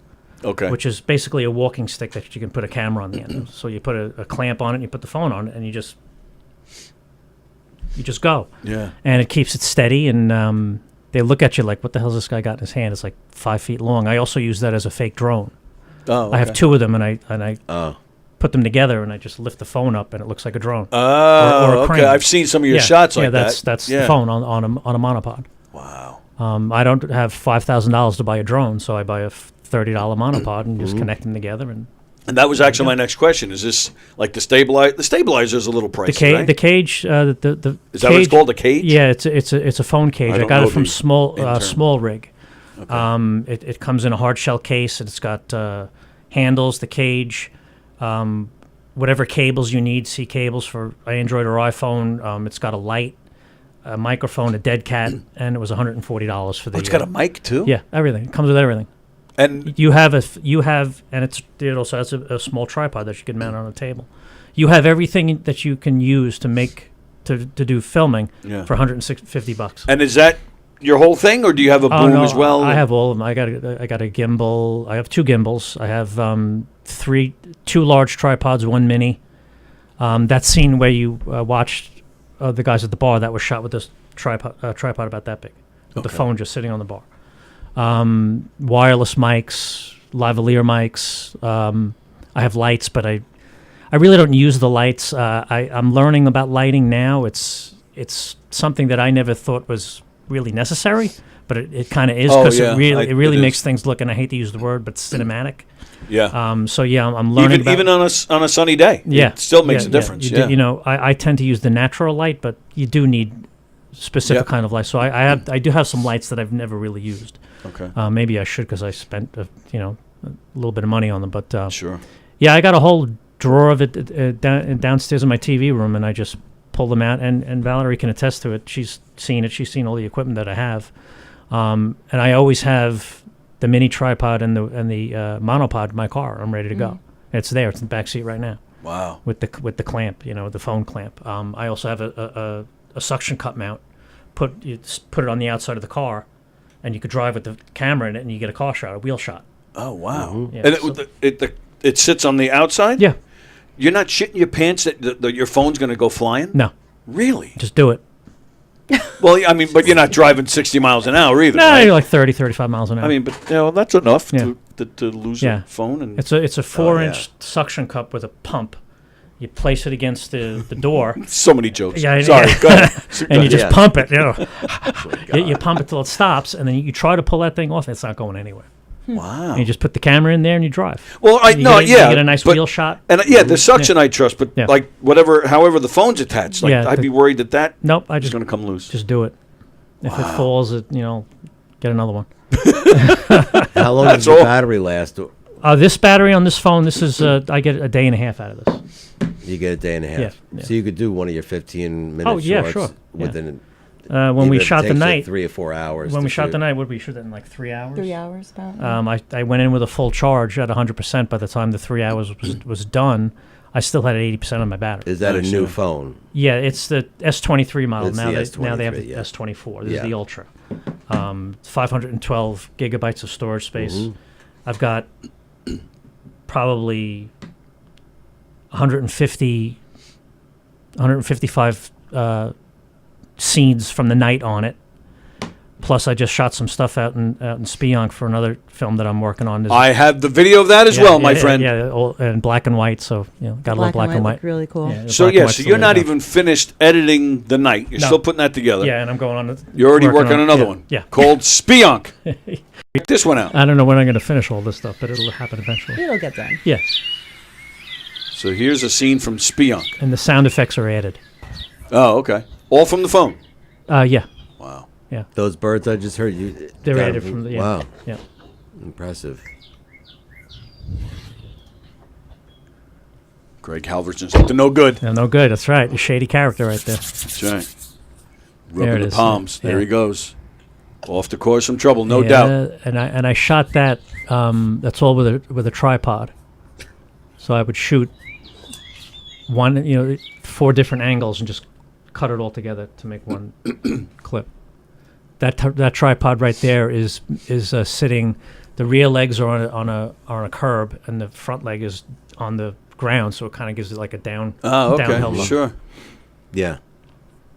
Okay. Which is basically a walking stick that you can put a camera on the end of. So you put a clamp on it, and you put the phone on it, and you just go. Yeah. And it keeps it steady, and they look at you like, what the hell's this guy got in his hand? It's like 5 feet long. I also use that as a fake drone. Oh, okay. I have 2 of them, and I put them together, and I just lift the phone up, and it looks like a drone. Oh, or a okay. crane. I've seen some of your shots like that's that. That's the phone on a monopod. Wow. I don't have $5,000 to buy a drone, so I buy a $30 monopod and just connect them together. And that was actually my next question. Is this like the stabilizer? The stabilizer is a little pricey, right? The cage. The is that cage, what it's called? The cage? Yeah, it's a phone cage. I got it from Small Rig. Okay. It comes in a hard shell case, and it's got handles, the cage, whatever cables you need, C cables for Android or iPhone. It's got a light, a microphone, a dead cat, and it was $140 for the. It's got a mic too. Yeah, everything. It comes with everything. And you have, and it also has a small tripod that you can mount on a table. You have everything that you can use to do filming for $150. And is that your whole thing, or do you have a boom as well? I have all of them. I got a gimbal. I have 2 gimbals. I have 2 large tripods, 1 mini. That scene where you watched the guys at the bar, that was shot with this tripod about that big, with the phone just sitting on the bar. Wireless mics, lavalier mics. I have lights, but I really don't use the lights. I'm learning about lighting now. It's something that I never thought was really necessary, but it kind of is, because it really makes things look, and I hate to use the word, but cinematic. Yeah. So yeah, I'm learning even on a sunny day. Yeah, it still makes a difference. I tend to use the natural light, but you do need specific kind of light. So I do have some lights that I've never really used. Okay. Maybe I should, because I spent a little bit of money on them. But sure. Yeah, I got a whole drawer of it downstairs in my TV room, and I just pull them out. And Valerie can attest to it. She's seen it. She's seen all the equipment that I have. And I always have the mini tripod and the monopod in my car. I'm ready to go. It's there. It's in the back seat right now. Wow. With the clamp, the phone clamp. I also have a suction cup mount. Put it on the outside of the car, and you could drive with the camera in it, and you get a car shot, a wheel shot. Oh wow! Mm-hmm. Yeah, and it sits on the outside. Yeah. You're not shitting your pants that your phone's going to go flying. No. Really? Just do it. Well, I mean, but you're not driving 60 miles an hour either. No, right? you're like 30, 35 miles an hour. I mean, but that's enough to lose a phone. And it's a 4-inch suction cup with a pump. You place it against the door. So many jokes. Yeah, sorry. Go ahead. And you just pump it. You pump it till it stops, and then you try to pull that thing off, and it's not going anywhere. Wow. And you just put the camera in there and you drive. Well, you get a nice wheel shot. And the suction I trust, but like however the phone's attached, I'd be worried that nope, I just going to come loose. Just do it. If it falls, get another one. How long does the battery last? This battery on this phone, this is I get a day and a half out of this. You get a day and a half. Yeah. So you could do one of your 15-minute shorts. Sure. Yeah. Within. When we shot the night, 3 or 4 hours. When we shot the night, what did we shoot that in, like 3 hours? 3 hours about. I went in with a full charge at 100%. By the time the 3 hours was done, I still had 80% of my battery. Is that a new phone? Yeah, it's the S23 model. It's now the they have the S24. This is the Ultra. 512 gigabytes of storage space. Mm-hmm. I've got probably 150 155 scenes from the night on it. Plus, I just shot some stuff out in Spionk for another film that I'm working on. I have the video of that as well, my friend. Yeah, and black and white. So got a little black and white. Look really cool. Yeah, So so you're not even finished editing the night. You're still putting that together. Yeah, and I'm going on. You're already working on another one. Yeah, called Spionk. Check this one out. I don't know when I'm going to finish all this stuff, but it'll happen eventually. It'll get done. Yeah. So here's a scene from Spionk. And the sound effects are added. Oh, okay. All from the phone. Yeah. Wow. Yeah. Those birds I just heard you. They're added from the. Yeah. Wow. Yeah. Impressive. Greg Halverson's up to no good. No good. That's right. A shady character right there. That's right. There Rubbing it the is. palms. Yeah. There he goes. Off to cause some trouble, no doubt. And I shot that. That's all with a tripod. So I would shoot 4 different angles and just cut it all together to make one clip. That tripod right there is sitting. The rear legs are on a curb, and the front leg is on the ground. So it kind of gives it like a down. Oh, okay, downhill look. sure. Yeah.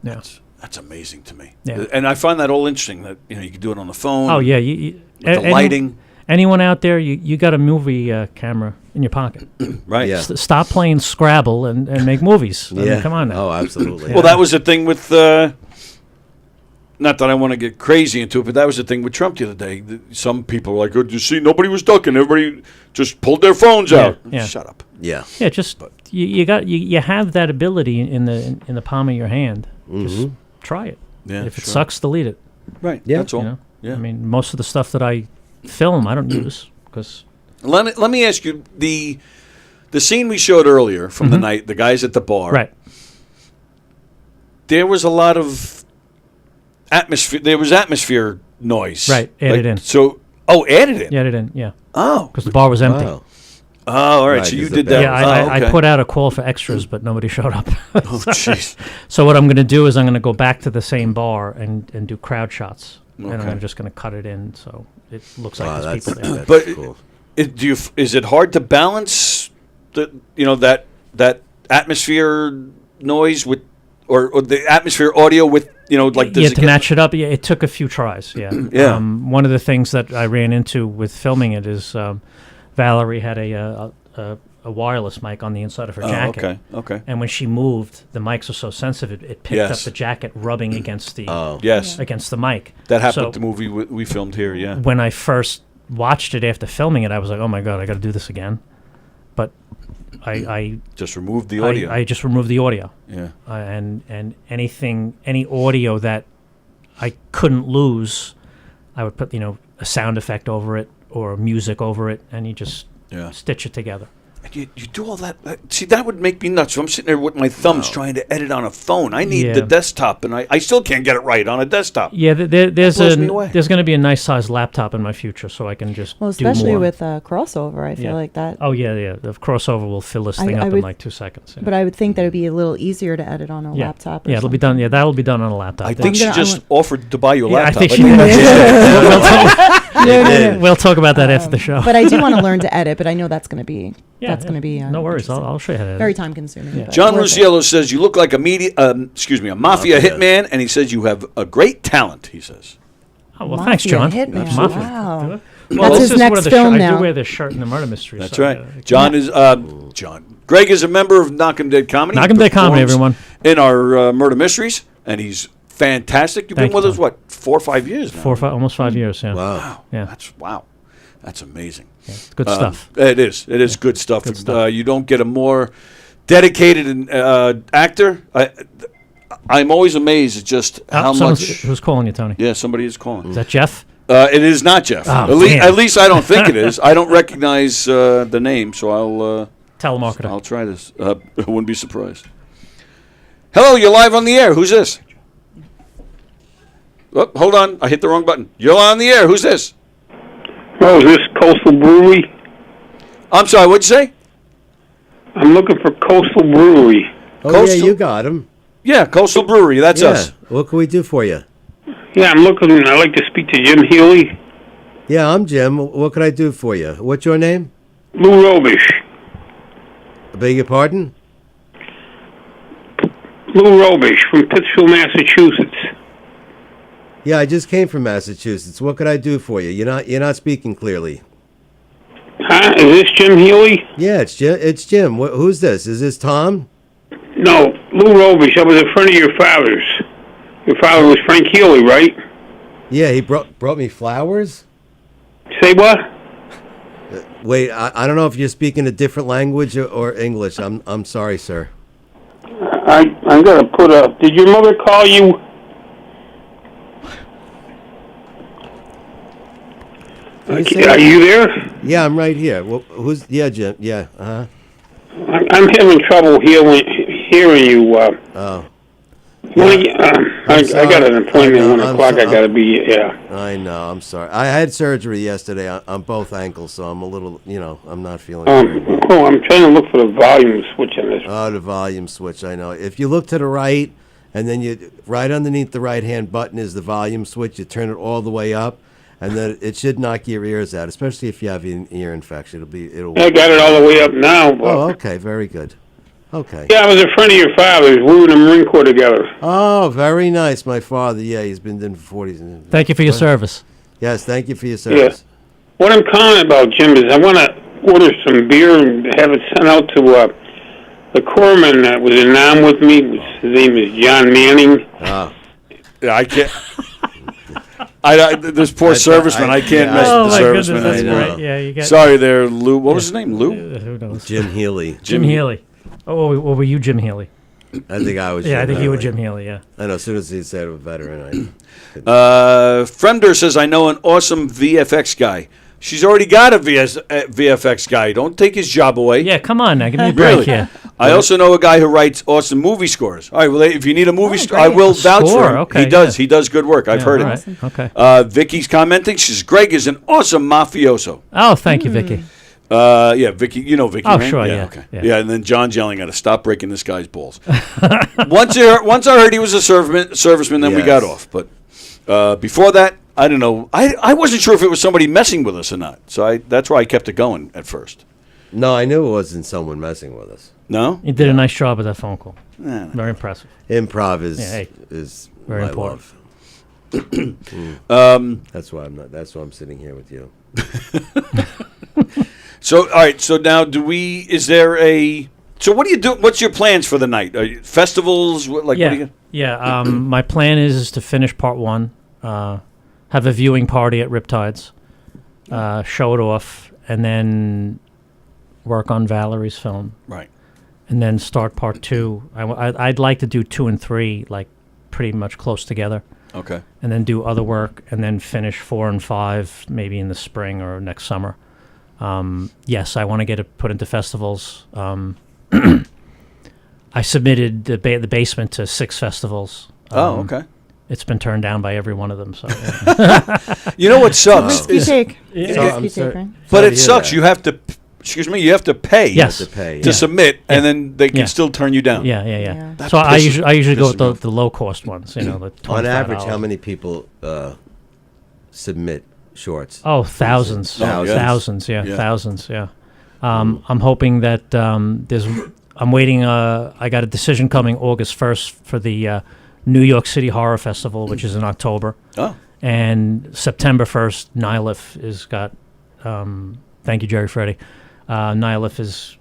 Yeah. That's amazing to me. Yeah. And I find that all interesting that you can do it on the phone. Oh yeah, with the lighting. Anyone out there, you got a movie camera in your pocket. Right. Yeah. Stop playing Scrabble and make movies. I mean, come on now. Oh, absolutely. Well, that was the thing with. Not that I want to get crazy into it, but that was the thing with Trump the other day. Some people were like, "Oh, did you see? Nobody was ducking. Everybody just pulled their phones out." Yeah. Shut up. Yeah. Yeah, just you have that ability in the palm of your hand. Just try it. Yeah, if it sure. sucks, delete it. Right. Yeah. That's all. Yeah. I mean, most of the stuff that I film, I don't use because. Let me ask you the scene we showed earlier from the night, the guys at the bar. Right. There was a lot of atmosphere. There was atmosphere noise. Right. Added in. So, added in. Yeah, added in. Yeah. Oh. Because the bar was empty. Wow. Oh, all right. Right, So you 'cause did the that. Yeah, okay. I put out a call for extras, but nobody showed up. Oh, jeez. So what I'm going to do is I'm going to go back to the same bar and do crowd shots, and Okay. I'm just going to cut it in so it looks Wow, like there's that's, people there. that's But cool. is it hard to balance that atmosphere noise with or the atmosphere audio with does it to match it up. Yeah, it took a few tries. Yeah. Yeah. One of the things that I ran into with filming it is Valerie had a wireless mic on the inside of her jacket. Okay. And when she moved, the mics are so sensitive it picked up Yes. the jacket rubbing against the Yes. against the mic. That happened So with the movie we filmed here. Yeah. when I first watched it after filming it, I was like, "Oh my god, I got to do this again." But I just removed the audio. I just removed the audio. Yeah. And any audio that I couldn't lose, I would put a sound effect over it or music over it, and you just stitch it together. And you do all that. See, that would make me nuts. So I'm sitting there with my thumbs trying to edit on a phone. I need the desktop, and I still can't get it right on a desktop. Yeah, there's blows me away. there's going to be a nice sized laptop in my future, so I can just especially do more. with crossover, I feel like that. Oh yeah. The crossover will fill this thing up in like 2 seconds. Yeah. But I would think that it'd be a little easier to edit on a laptop. Yeah, it'll be done. Yeah, that'll be done on a laptop. I think she just offered to buy you a laptop. I think she did. We'll talk about that after the show. But I do want to learn to edit. But I know that's going to be no worries. I'll show you how to edit. very time consuming. Yeah. John Luciello says you look like a mafia hitman, and he says you have a great talent. He says. Oh well, thanks, John. Hitman. Mafia. Wow. Well, That's this his is one next of the film I now. do wear this shirt in the murder mystery. That's so, right. John is Greg is a member of Knockem Dead Comedy. Knockem Dead Comedy, Performs everyone. In our murder mysteries, and he's fantastic. You've Thank been with you, us what 4 or 5 years now? 4 or 5, almost 5 years. Yeah. Wow. Yeah. That's amazing. It's good stuff. It is. It is good stuff. Good stuff. You don't get a more dedicated actor. I'm always amazed at just how much. Who's calling you, Tony? Yeah, somebody is calling. Is that Jeff? It is not Jeff. Oh, at least I don't think it is. I don't recognize the name, so I'll telemarketer. I'll try this. I wouldn't be surprised. Hello, you're live on the air. Who's this? Oh, hold on, I hit the wrong button. You're on the air. Who's this? Oh, is this Coastal Brewery? I'm sorry. What'd you say? I'm looking for Coastal Brewery. Oh, Coastal- yeah, you got him. Yeah, Coastal Brewery. That's us. What can we do for you? Yeah, I'm looking. I'd like to speak to Jim Healy. Yeah, I'm Jim. What can I do for you? What's your name? Lou Robish. I beg your pardon? Lou Robish from Pittsfield, Massachusetts. Yeah, I just came from Massachusetts. What could I do for you? You're not speaking clearly. Huh? Is this Jim Healy? Yeah, it's Jim. It's Jim. Who's this? Is this Tom? No, Lou Robish. I was a friend of your father's. Your father was Frank Healy, right? Yeah, he brought me flowers. Say what? Wait, I don't know if you're speaking a different language or English. I'm sorry, sir. I'm gonna put a. Did your mother call you? Are you there? Yeah, I'm right here. Well, who's? Yeah, Jim. Yeah. I'm having trouble hearing you. Oh. I got an appointment at 1 o'clock. I gotta be. Yeah. I know. I'm sorry. I had surgery yesterday on both ankles, so I'm a little. I'm not feeling. I'm trying to look for the volume switch on this. Oh, the volume switch. I know. If you look to the right, and then right underneath the right-hand button is the volume switch. You turn it all the way up. And then it should knock your ears out, especially if you have an ear infection. I got it all the way up now. Oh, okay, very good. Okay. Yeah, I was a friend of your father's. We were in the Marine Corps together. Oh, very nice. My father, yeah, he's been in for 40 years. Thank you for your service. Yes, thank you for your service. Yeah. What I'm calling about, Jim, is I want to order some beer and have it sent out to the corpsman that was in Nam with me. His name is John Manning. Oh. Yeah, I can't. This poor serviceman, I can't mess with the serviceman. Goodness, that's great. Yeah, you got. Sorry there, Lou. What was his name? Lou? Who knows? Jim Healy. Jim Healy. Oh, what were you, Jim Healy? I think I was. Yeah, I think you were Healy. Jim Healy. Yeah. I know. As soon as he said a veteran, Fremder says, I know an awesome VFX guy. She's already got a VFX guy. Don't take his job away. Yeah, come on now. Give me a break Really? here. I also know a guy who writes awesome movie scores. All right, well, if you need a movie score, I great. will A vouch score, for him. okay, He does. yeah. He does good work. I've Yeah, heard all it. right, okay. Vicky's commenting. She says, Greg is an awesome mafioso. Oh, thank you, Vicky. Yeah, Vicky. You know Vicky, Oh, right? sure, yeah, Okay. yeah. Yeah, and then John's yelling at us, stop breaking this guy's balls. Once I heard he was a serviceman, then we Yes. got off. But before that, I don't know. I wasn't sure if it was somebody messing with us or not. So that's why I kept it going at first. No, I knew it wasn't someone messing with us. No? You did a nice job with that phone call. Yeah. Very impressive. Improv is Yeah, hey, is very my important. love. That's why I'm not. That's why I'm sitting here with you. So, all right. So now, is there a? So, what do you do? What's your plans for the night? Festivals? What yeah, do you? yeah. My plan is to finish part one, have a viewing party at Riptides, show it off, and then work on Valerie's film. Right. And then start part two. I'd like to do 2 and 3 like pretty much close together. Okay. And then do other work, and then finish 4 and 5 maybe in the spring or next summer. Yes, I want to get it put into festivals. I submitted the Basement to 6 festivals. Okay. It's been turned down by every one of them. So, You know what sucks? Risk you take. Yeah. It's a risk you take, right? But it sucks. You have to. Excuse me. You have to pay. Yes. To submit, and then they can still turn you down. Yeah. That So I pisses- usually go with pisses me the low cost ones. The On average, $25. how many people submit shorts? Oh, thousands. Thousands, yeah. Thousands, yeah. I'm hoping that I'm waiting. I got a decision coming August 1st for the New York City Horror Festival, which is in October. Oh. And September 1st, Nihilif is got, thank you, Jerry Freddy. Nihilif is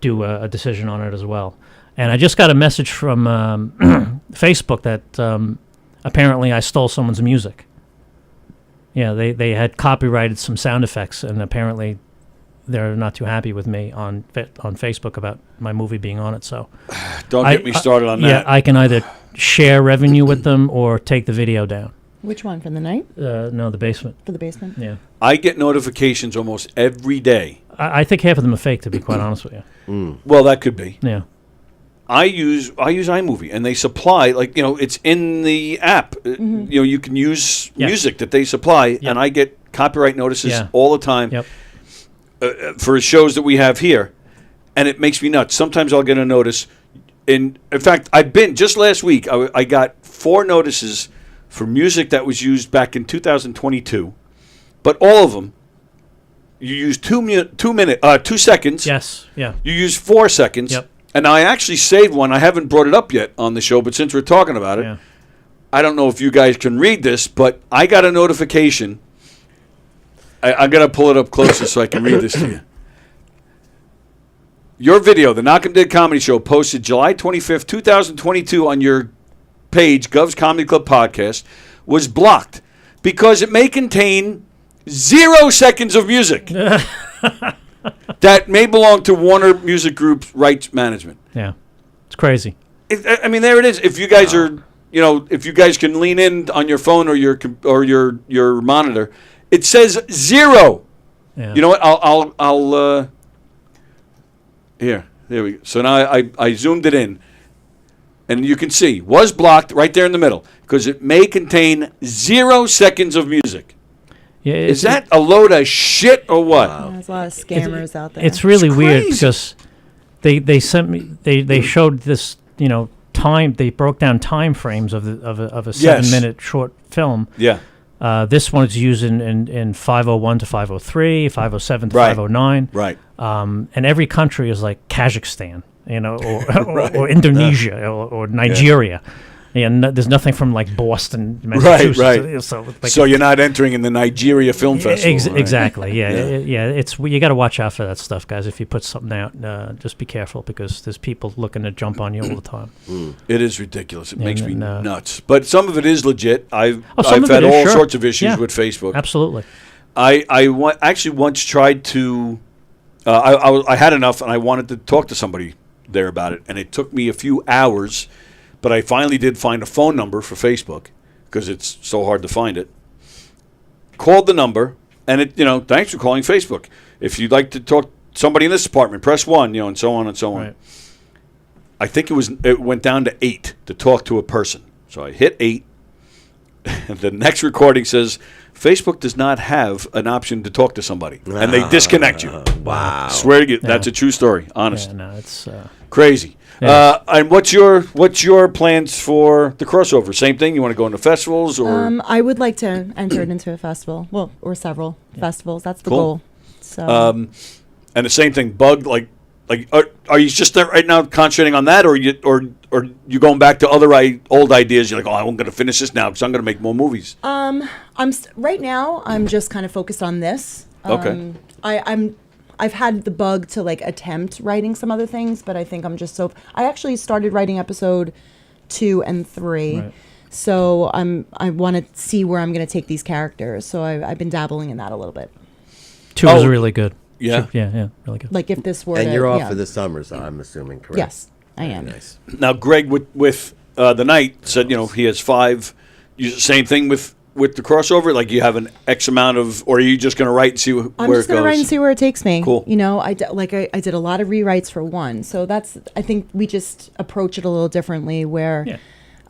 due a decision on it as well. And I just got a message from Facebook that apparently I stole someone's music. Yeah, they had copyrighted some sound effects, and apparently they're not too happy with me on Facebook about my movie being on it. So Don't get me started on that. Yeah, I can either share revenue with them or take the video down. Which one, from the night? No, the Basement. For the Basement? Yeah. I get notifications almost every day. I think half of them are fake, to be quite honest with you. Well, that could be. Yeah. I use iMovie, and they supply, it's in the app. You can use music that they supply, and I get copyright notices all the time for shows that we have here, and it makes me nuts. Sometimes I'll get a notice. In fact, just last week, I got 4 notices for music that was used back in 2022, but all of them, you use 2 seconds. Yes, yeah. You use 4 seconds. Yep. And I actually saved one. I haven't brought it up yet on the show, but since we're talking about it, I don't know if you guys can read this, but I got a notification. I got to pull it up closer so I can read this to you. Your video, the Knockem Dead Comedy Show, posted July 25th, 2022 on your page, Gov's Comedy Club Podcast, was blocked because it may contain 0 seconds of music that may belong to Warner Music Group's rights management. Yeah, it's crazy. I mean, there it is. If you guys are, if you guys can lean in on your phone or your monitor, it says 0. Yeah. You know what? I'll there we go. So now I zoomed it in, and you can see was blocked right there in the middle because it may contain 0 seconds of music. Yeah, is that a load of shit or what? Yeah, there's a lot of scammers out there. It's really weird because they sent me they showed this time. They broke down time frames of a 7-minute short film. Yeah. This one's used in 501 to 503, 507 to 509. Right. And every country is like Kazakhstan, or Indonesia or Nigeria. And there's nothing from like Boston, Massachusetts. Right. So you're not entering in the Nigeria Film Festival. right? Exactly. Yeah. It's you got to watch out for that stuff, guys. If you put something out, just be careful because there's people looking to jump on you all the time. It is ridiculous. It makes me nuts. But some of it is legit. I've of had it is, all sure. sorts of issues Yeah. with Facebook. Absolutely. I actually once tried to. I had enough, and I wanted to talk to somebody there about it, and it took me a few hours. But I finally did find a phone number for Facebook because it's so hard to find it. Called the number, and it, thanks for calling Facebook. If you'd like to talk to somebody in this department, press 1, and so on and so on. Right. I think it went down to 8 to talk to a person. So I hit 8. And the next recording says, Facebook does not have an option to talk to somebody. And they disconnect you. Wow. Swear to you, that's a true story, honest. Yeah, no, it's crazy. Yeah. And what's your plans for the crossover? Same thing? You want to go into festivals or? I would like to enter it into a festival, or several festivals. That's the Cool. goal. So. And the same thing, Bug. Like, are you just right now concentrating on that, or you going back to other old ideas? You're like, I'm going to finish this now because I'm going to make more movies. Right now I'm just kind of focused on this. Okay. I've had the bug to attempt writing some other things, but I think I'm just I actually started writing episode 2 and 3. Right. So I want to see where I'm going to take these characters. So I've been dabbling in that a little bit. 2 is really good. Yeah. Yeah, really good. Like if this were And you're off yeah. for the summers, I'm assuming, correct? Yes, I am. Nice. Now, Greg with the night said he has 5. Same thing with the crossover. Like you have an X amount of, or are you just going to write and see where it goes? I'm just going to write and see where it takes me. Cool. I did a lot of rewrites for 1. So I think we just approach it a little differently where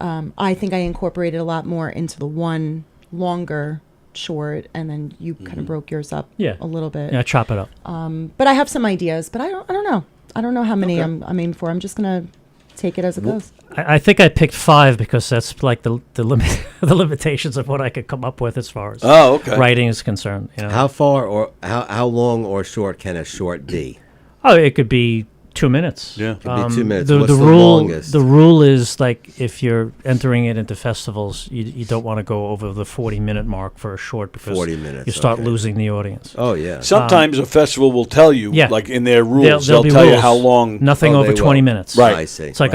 I think I incorporated a lot more into the 1 longer short, and then you kind of broke yours up a little bit. Yeah, chop it up. But I have some ideas, but I don't know. I don't know how many I'm aiming for. I'm just going to take it as it goes. I think I picked 5 because that's like the limit, the limitations of what I could come up with as far as writing is concerned. How far or how long or short can a short be? Oh, it could be 2 minutes. Yeah, it could be 2 minutes. The What's the rule longest? the rule is like if you're entering it into festivals, you don't want to go over the 40-minute mark for a short because 40 minutes, you start okay. losing the audience. Oh yeah. Sometimes a festival will tell you, like in their rules, There'll they'll be tell you rules. how long. Nothing over 20 minutes. Right. I see. It's like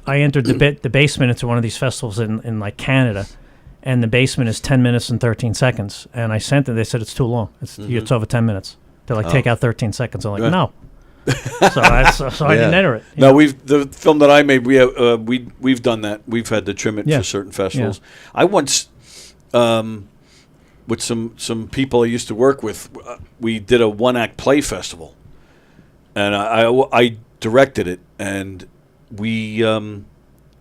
I entered the basement into one of these festivals in like Canada, and the basement is 10 minutes and 13 seconds. And I sent it. They said it's too long. It's over 10 minutes. They're like, take out 13 seconds. I'm like, no. So I didn't enter it. No, the film that I made, we've done that. We've had to trim it for certain festivals. Yeah. I once, with some people I used to work with, we did a 1-act play festival, and I directed it, and we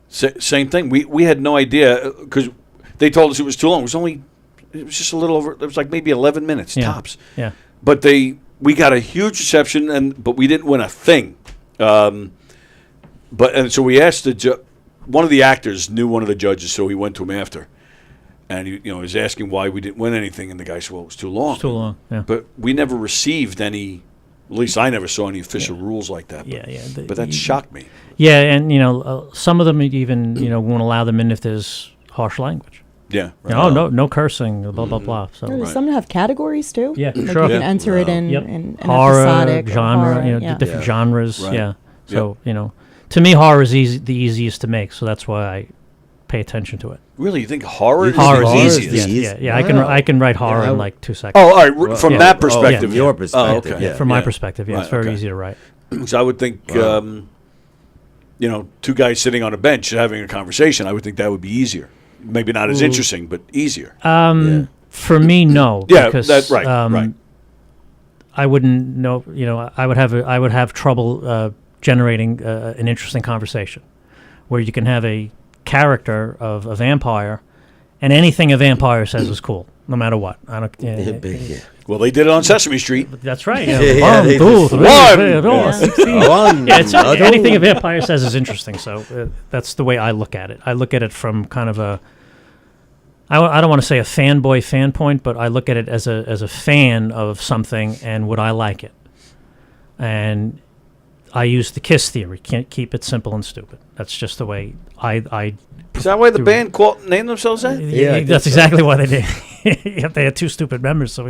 same thing. We had no idea because they told us it was too long. It was just a little over. It was like maybe 11 minutes tops. Yeah. But we got a huge reception, but we didn't win a thing. So we asked one of the actors knew one of the judges, so he went to him after, and he was asking why we didn't win anything, and the guy said, "Well, it was too long." It's too long. Yeah. But we never received any At least I never saw any official rules like that. But that shocked me. Yeah, and some of them even won't allow them in if there's harsh language. Yeah. Right. No cursing, blah blah blah. So some have categories too. Yeah, like sure. You can enter it in horror, episodic genre, horror, different genres. Right. Yeah. So to me, horror is the easiest to make. So that's why I pay attention to it. Really, you think horror is easiest? the easiest? Yeah. I can write horror in like 2 seconds. Oh, all right. From that perspective, from your perspective. Okay. From my perspective, it's very easy to write. So I would think, two guys sitting on a bench having a conversation. I would think that would be easier. Maybe not as interesting, but easier. For me, no. Yeah, because, that's right. Right. I wouldn't know. I would have trouble generating an interesting conversation, where you can have a character of a vampire, and anything a vampire says is cool, no matter what. I don't. Well, they did it on Sesame Street. That's right. One. Anything a vampire says is interesting. So that's the way I look at it. I look at it from kind of a. I don't want to say a fanboy fan point, but I look at it as a fan of something and would I like it, and I use the KISS theory. Can't keep it simple and stupid. That's just the way I Is that why the band named themselves that? Yeah, that's exactly why they did. They had 2 stupid members, so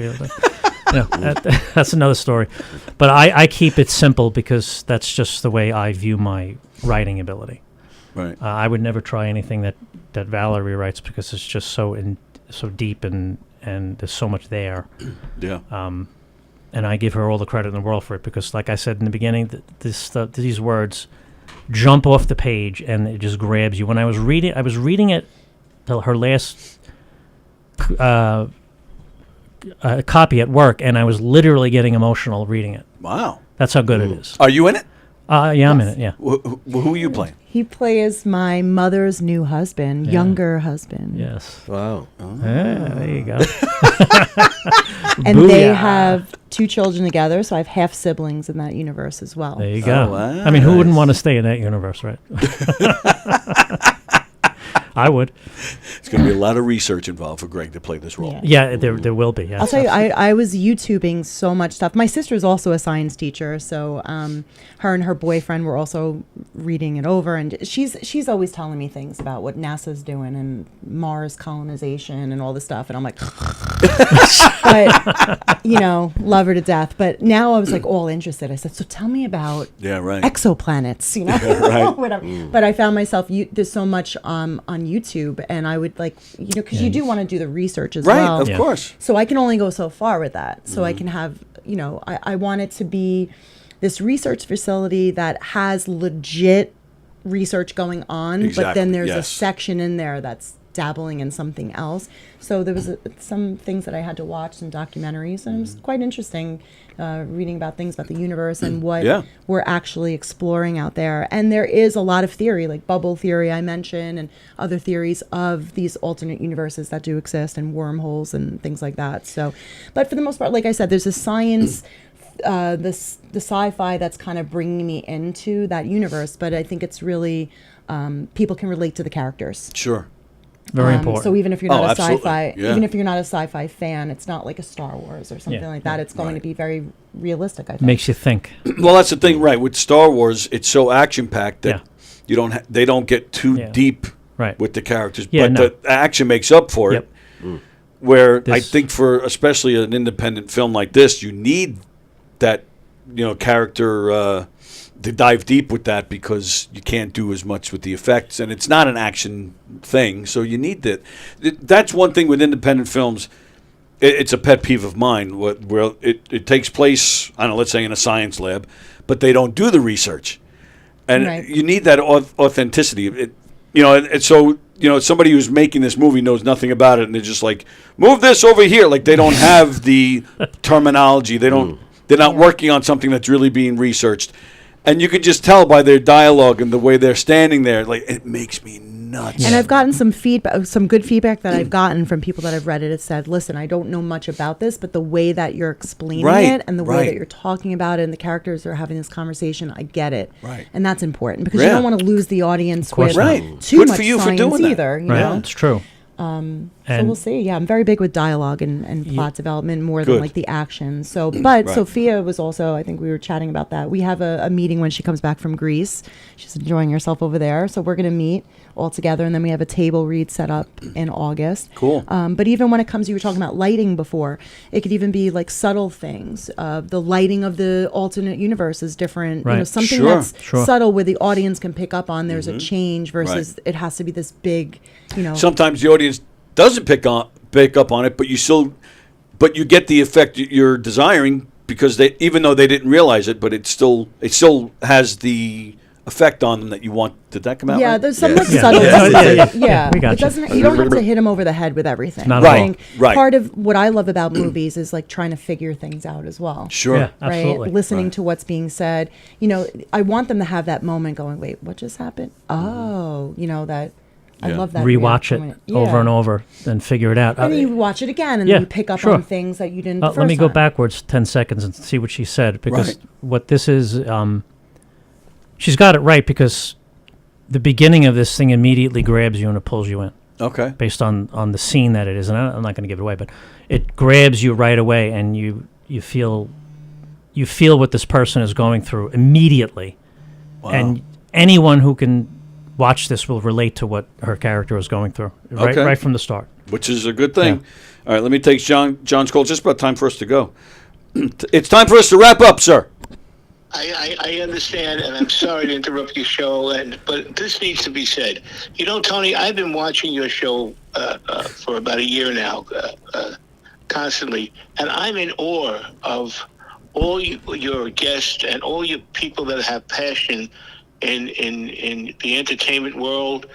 that's another story. But I keep it simple because that's just the way I view my writing ability. Right. I would never try anything that Valerie writes because it's just so deep and there's so much there. Yeah. And I give her all the credit in the world for it because, like I said in the beginning, these words jump off the page and it just grabs you. When I was reading it till her last copy at work, and I was literally getting emotional reading it. Wow. That's how good it is. Are you in it? Yeah, I'm in it, yeah. Who are you playing? He plays my mother's new husband, younger husband. Yes. Wow. Yeah, there you go. And they have 2 children together, so I have half siblings in that universe as well. There you go. Oh, wow. I mean, who wouldn't want to stay in that universe, right? I would. It's going to be a lot of research involved for Greg to play this role. Yeah, there will be. Yes. I'll tell you, I was YouTubing so much stuff. My sister's also a science teacher, so her and her boyfriend were also reading it over, and she's always telling me things about what NASA's doing and Mars colonization and all this stuff, and I'm like, but love her to death. But now I was like all interested. I said, so tell me about exoplanets, right. whatever. But I found myself there's so much on YouTube, and I would like because you do want to do the research as well, right? Of course. So I can only go so far with that. So I can have I want it to be this research facility that has legit research going on, but then there's a section in there that's dabbling in something else. So there was some things that I had to watch, some documentaries, and it was quite interesting reading about things about the universe and what we're actually exploring out there. And there is a lot of theory, like bubble theory I mentioned, and other theories of these alternate universes that do exist, and wormholes and things like that. So, but for the most part, like I said, there's a science the sci-fi that's kind of bringing me into that universe, but I think it's really people can relate to the characters. Sure. Very important. So even if you're not a absolutely. sci-fi, Yeah. even if you're not a sci-fi fan, it's not like a Star Wars or something like that. It's going to be very realistic, I think. Makes you think. Well, that's the thing, right? With Star Wars, it's so action-packed that you don't they don't get too deep with the characters, but the action makes up for it. Where I think for especially an independent film like this, you need that character to dive deep with that, because you can't do as much with the effects, and it's not an action thing, so you need that. That's one thing with independent films. It's a pet peeve of mine. Where it takes place, I don't know, let's say in a science lab, but they don't do the research, and you need that authenticity. So somebody who's making this movie knows nothing about it, and they're just like, move this over here. Like, they don't have the terminology. They don't. They're not working on something that's really being researched. And you can just tell by their dialogue and the way they're standing there. Like, it makes me nuts. And I've gotten some feedback, some good feedback that I've gotten from people that have read it. It said, listen, I don't know much about this, but the way that you're explaining it and the way that you're talking about it and the characters are having this conversation, I get it. Right. And that's important, because you don't want to lose the audience with not. too Good much for you for science doing that. either. You Right. know? It's true. And we'll see. Yeah, I'm very big with dialogue and plot development more than Good. like the action. So, but Right. Sophia was also, I think we were chatting about that. We have a meeting when she comes back from Greece. She's enjoying herself over there. So we're going to meet all together. And then we have a table read set up in August. Cool. But even when it comes, you were talking about lighting before, it could even be like subtle things. The lighting of the alternate universe is different. Right. You know, something Sure. that's Sure. subtle where the audience can pick up on there's a change versus Right. it has to be this big, you know. Sometimes the audience doesn't pick up on it, but you get the effect you're desiring because even though they didn't realize it, but it still has the effect on them that you want. Did that come out? Yeah, right? there's some Yeah. like Yeah. subtle. Yeah, we got It you. doesn't. You don't have to hit him over the head with everything. Not I at all. think Right. part of what I love about movies is like trying to figure things out as well. Sure. Yeah, absolutely. Right, listening Right. to what's being said. You know, I want them to have that moment going, wait, what just happened? Oh, you know that. I Yeah. love that. Rewatch it reaction. over Yeah. and over and figure it out. And then you watch it again, and yeah, then you pick up sure. on things that you didn't. The Let first me go time. backwards 10 seconds and see what she said, because Right. what this is, she's got it right, because the beginning of this thing immediately grabs you and it pulls you in Okay. based on the scene that it is. And I'm not going to give it away, but it grabs you right away, and you feel what this person is going through immediately. Wow. And anyone who can watch this will relate to what her character is going through Okay. right from the start. Which is a good thing. All right, let me take John's call. Just about time for us to go. It's time for us to wrap up, sir. I understand, and I'm sorry to interrupt your show, but this needs to be said. You know, Tony, I've been watching your show for about a year now, constantly, and I'm in awe of all your guests and all your people that have passion in the entertainment world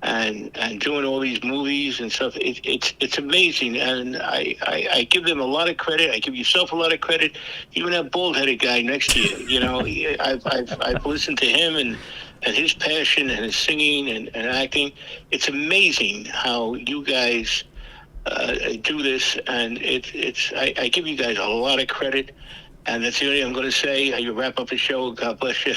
and doing all these movies and stuff. It's amazing, and I give them a lot of credit. I give yourself a lot of credit. Even that bald-headed guy next to you, you know, I've listened to him and his passion and his singing and acting. It's amazing how you guys do this, and I give you guys a lot of credit, and that's the only thing I'm going to say. You wrap up the show. God bless you.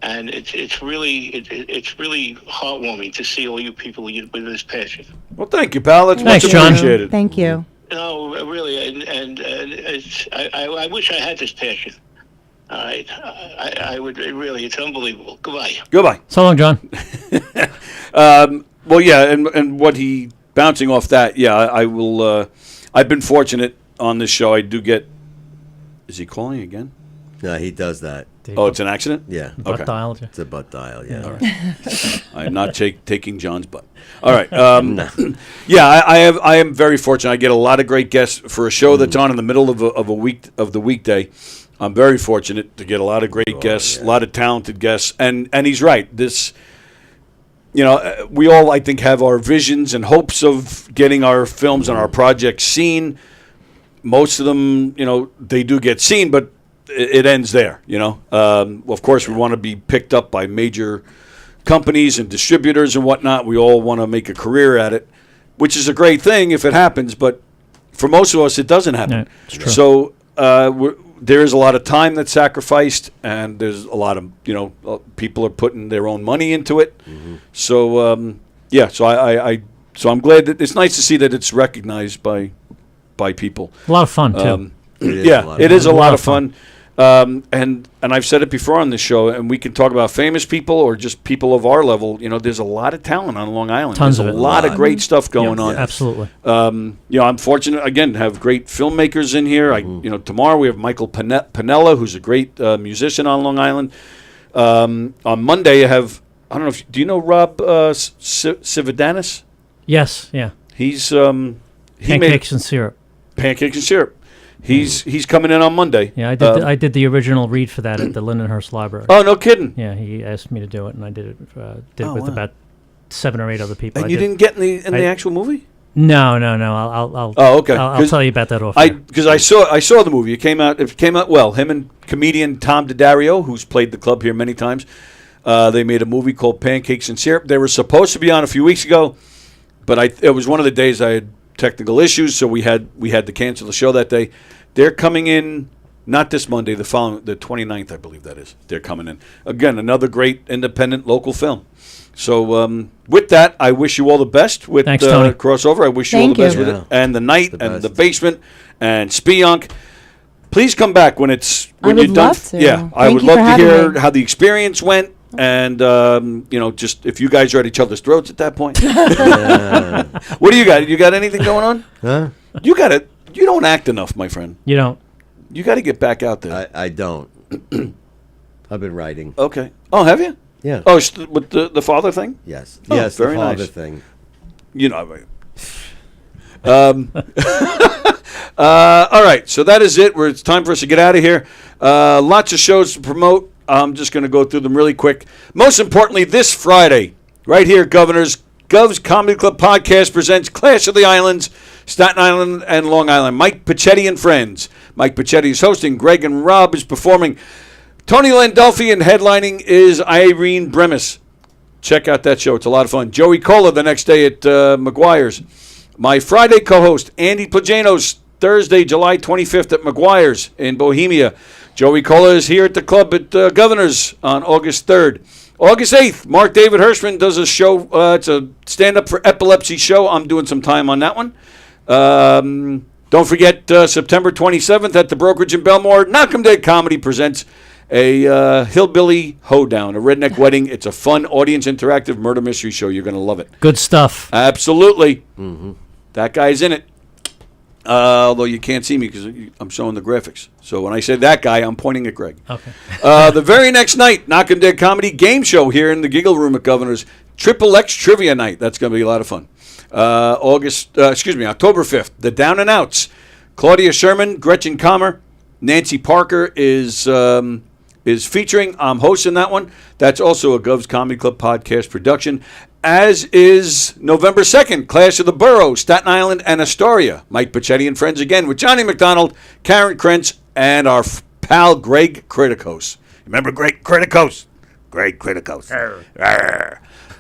And it's really heartwarming to see all you people with this passion. Well, thank you, pal. That's Thanks, much John. appreciated. Thank you. No, really, and I wish I had this passion. All right, I would really. It's unbelievable. Goodbye. Goodbye. So long, John. Well, yeah, and what he bouncing off that, yeah, I will. I've been fortunate on this show. I do get. Is he calling again? No, he does that. Oh, it's an accident? Yeah. Butt Okay. dialed you. It's a butt dial. Yeah. All right. I'm not taking John's butt. All right. No. Yeah, I am very fortunate. I get a lot of great guests for a show that's on in the middle of the weekday. I'm very fortunate to get a lot of great guests, a lot of talented guests, and he's right. This, you know, we all, I think, have our visions and hopes of getting our films and our projects seen. Most of them, you know, they do get seen, but it ends there, you know. Of course, we want to be picked up by major companies and distributors and whatnot. We all want to make a career at it, which is a great thing if it happens. But for most of us, it doesn't happen. Yeah, it's true. So there is a lot of time that's sacrificed, and there's a lot of, you know, people are putting their own money into it. Mm-hmm. So yeah, so so I'm glad that it's nice to see that it's recognized by people. A lot of fun, too. It is a lot of fun. And I've said it before on this show, and we can talk about famous people or just people of our level. You know, there's a lot of talent on Long Island. Tons there's of a it. lot of great stuff going on. Absolutely. You know, I'm fortunate again to have great filmmakers in here. You know, tomorrow we have Michael Piniella, who's a great musician on Long Island. On Monday, I have, I don't know if, do you know Rob Cividanis? Yes, yeah. He's Pancakes and Syrup. Pancakes and Syrup. He's coming in on Monday. Yeah, I did the original read for that at the Lindenhurst Library. Oh, no kidding. Yeah, he asked me to do it, and I did it. Oh, with wow. about 7 or 8 other people. And you didn't get in the actual movie? No. I'll Oh, okay. I'll tell you about that off. Because I saw the movie. It came out well. Him and comedian Tom DiDario, who's played the club here many times, they made a movie called Pancakes and Syrup. They were supposed to be on a few weeks ago, but it was one of the days I had technical issues, so we had to cancel the show that day. They're coming in not this Monday, the 29th, I believe that is. They're coming in again. Another great independent local film. So with that, I wish you all the best with Thanks, Tony. Crossover. I wish you all the Thank best you. with it. And the Night and the Basement and Spionk. Please come back when I would you're done. love to. Yeah, I Thank would you love for to having hear me. how the experience went. And, just if you guys are at each other's throats at that point. What do you got? You got anything going on? Huh? You got it. You don't act enough, my friend. You don't. You got to get back out there. I don't. I've been writing. Okay. Oh, have you? Yeah. Oh, with the father thing? Yes. Oh, Yes, very the father nice. thing. You know. All right, so that is it. It's time for us to get out of here. Lots of shows to promote. I'm just going to go through them really quick. Most importantly, this Friday, right here, Gov's Comedy Club Podcast presents Clash of the Islands, Staten Island and Long Island. Mike Pachetti and friends. Mike Pachetti is hosting. Greg and Rob is performing. Tony Landolfi and headlining is Irene Bremis. Check out that show. It's a lot of fun. Joey Cola the next day at McGuire's. My Friday co-host, Andy Plajanos, Thursday, July 25th at McGuire's in Bohemia. Joey Cola is here at the club at Governor's on August 3rd. August 8th, Mark David Hirschman does a show. It's a stand-up for epilepsy show. I'm doing some time on that one. Don't forget, September 27th at the Brokerage in Belmore, Knockem Dead Comedy presents a hillbilly hoedown, a redneck wedding. It's a fun audience interactive murder mystery show. You're going to love it. Good stuff. Absolutely. Mm-hmm. That guy's in it. Although you can't see me because I'm showing the graphics. So when I say that guy, I'm pointing at Greg. Okay. The very next night, Knockem Dead Comedy game show here in the Giggle Room at Governor's. Triple X Trivia Night. That's going to be a lot of fun. October 5th, the Down and Outs. Claudia Sherman, Gretchen Kammer, Nancy Parker is featuring. I'm hosting that one. That's also a Gov's Comedy Club podcast production. As is November 2nd, Clash of the Boroughs, Staten Island and Astoria. Mike Pachetti and friends again with Johnny McDonald, Karen Krentz, and our pal Greg Criticos. Remember Greg Criticos? Greg Criticos.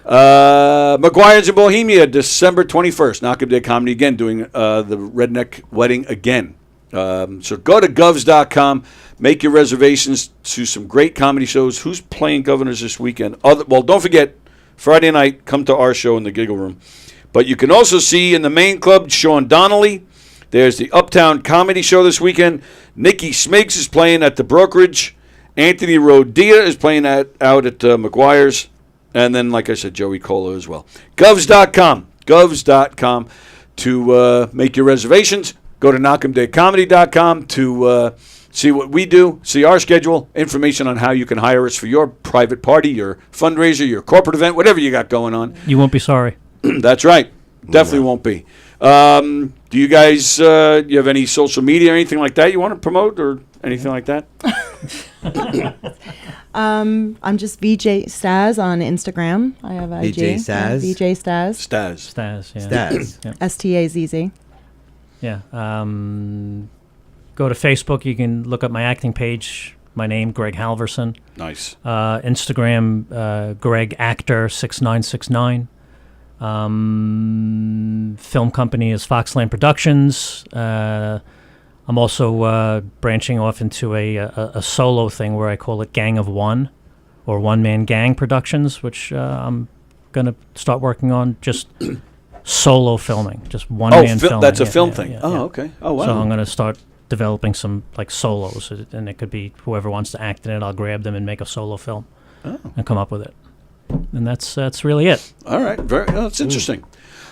McGuire's in Bohemia, December 21st. Knockem Dead Comedy again, doing the Redneck Wedding again. So go to govs.com, make your reservations to some great comedy shows. Who's playing Governors this weekend? Don't forget, Friday night, come to our show in the Giggle Room. But you can also see in the main club, Sean Donnelly. There's the Uptown Comedy Show this weekend. Nikki Smiggs is playing at the Brokerage. Anthony Rodia is playing out at McGuire's. And then, like I said, Joey Cola as well. Govs.com to make your reservations. Go to knockemdeadcomedy.com to see what we do, see our schedule, information on how you can hire us for your private party, your fundraiser, your corporate event, whatever you got going on. You won't be sorry. That's right. Definitely won't be. Do you guys you have any social media or anything like that you want to promote or anything like that? I'm just VJ Staz on Instagram. I have IG. VJ Staz? VJ Staz. Staz, yeah. Staz. Yeah. Stazz. Yeah. Go to Facebook. You can look up my acting page. My name, Greg Halverson. Nice. Instagram, Greg Actor 6969. Film company is Foxland Productions. I'm also branching off into a solo thing where I call it Gang of One, or One Man Gang Productions, which I'm going to start working on. Just solo filming, just one man filming. That's a film thing. Okay. Oh, wow. So I'm going to start developing some like solos, and it could be whoever wants to act in it. I'll grab them and make a solo film and come up with it. And that's really it. All right. That's interesting.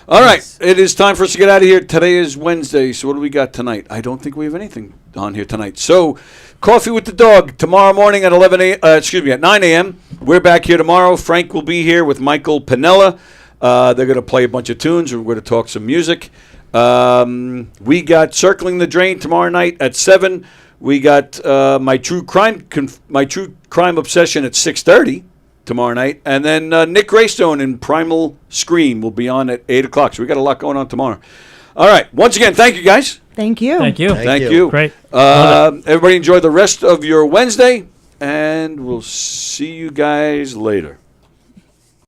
All right. It is time for us to get out of here. Today is Wednesday, so what do we got tonight? I don't think we have anything on here tonight. So, Coffee with the Dog tomorrow morning at 9 a.m. We're back here tomorrow. Frank will be here with Michael Pinella. They're going to play a bunch of tunes. We're going to talk some music. We got Circling the Drain tomorrow night at 7. We got my true crime obsession at 6:30 tomorrow night, and then Nick Greystone and Primal Scream will be on at 8 o'clock. So we got a lot going on tomorrow. All right. Once again, thank you guys. Thank you. Thank you. Thank you. Great. Everybody enjoy the rest of your Wednesday, and we'll see you guys later.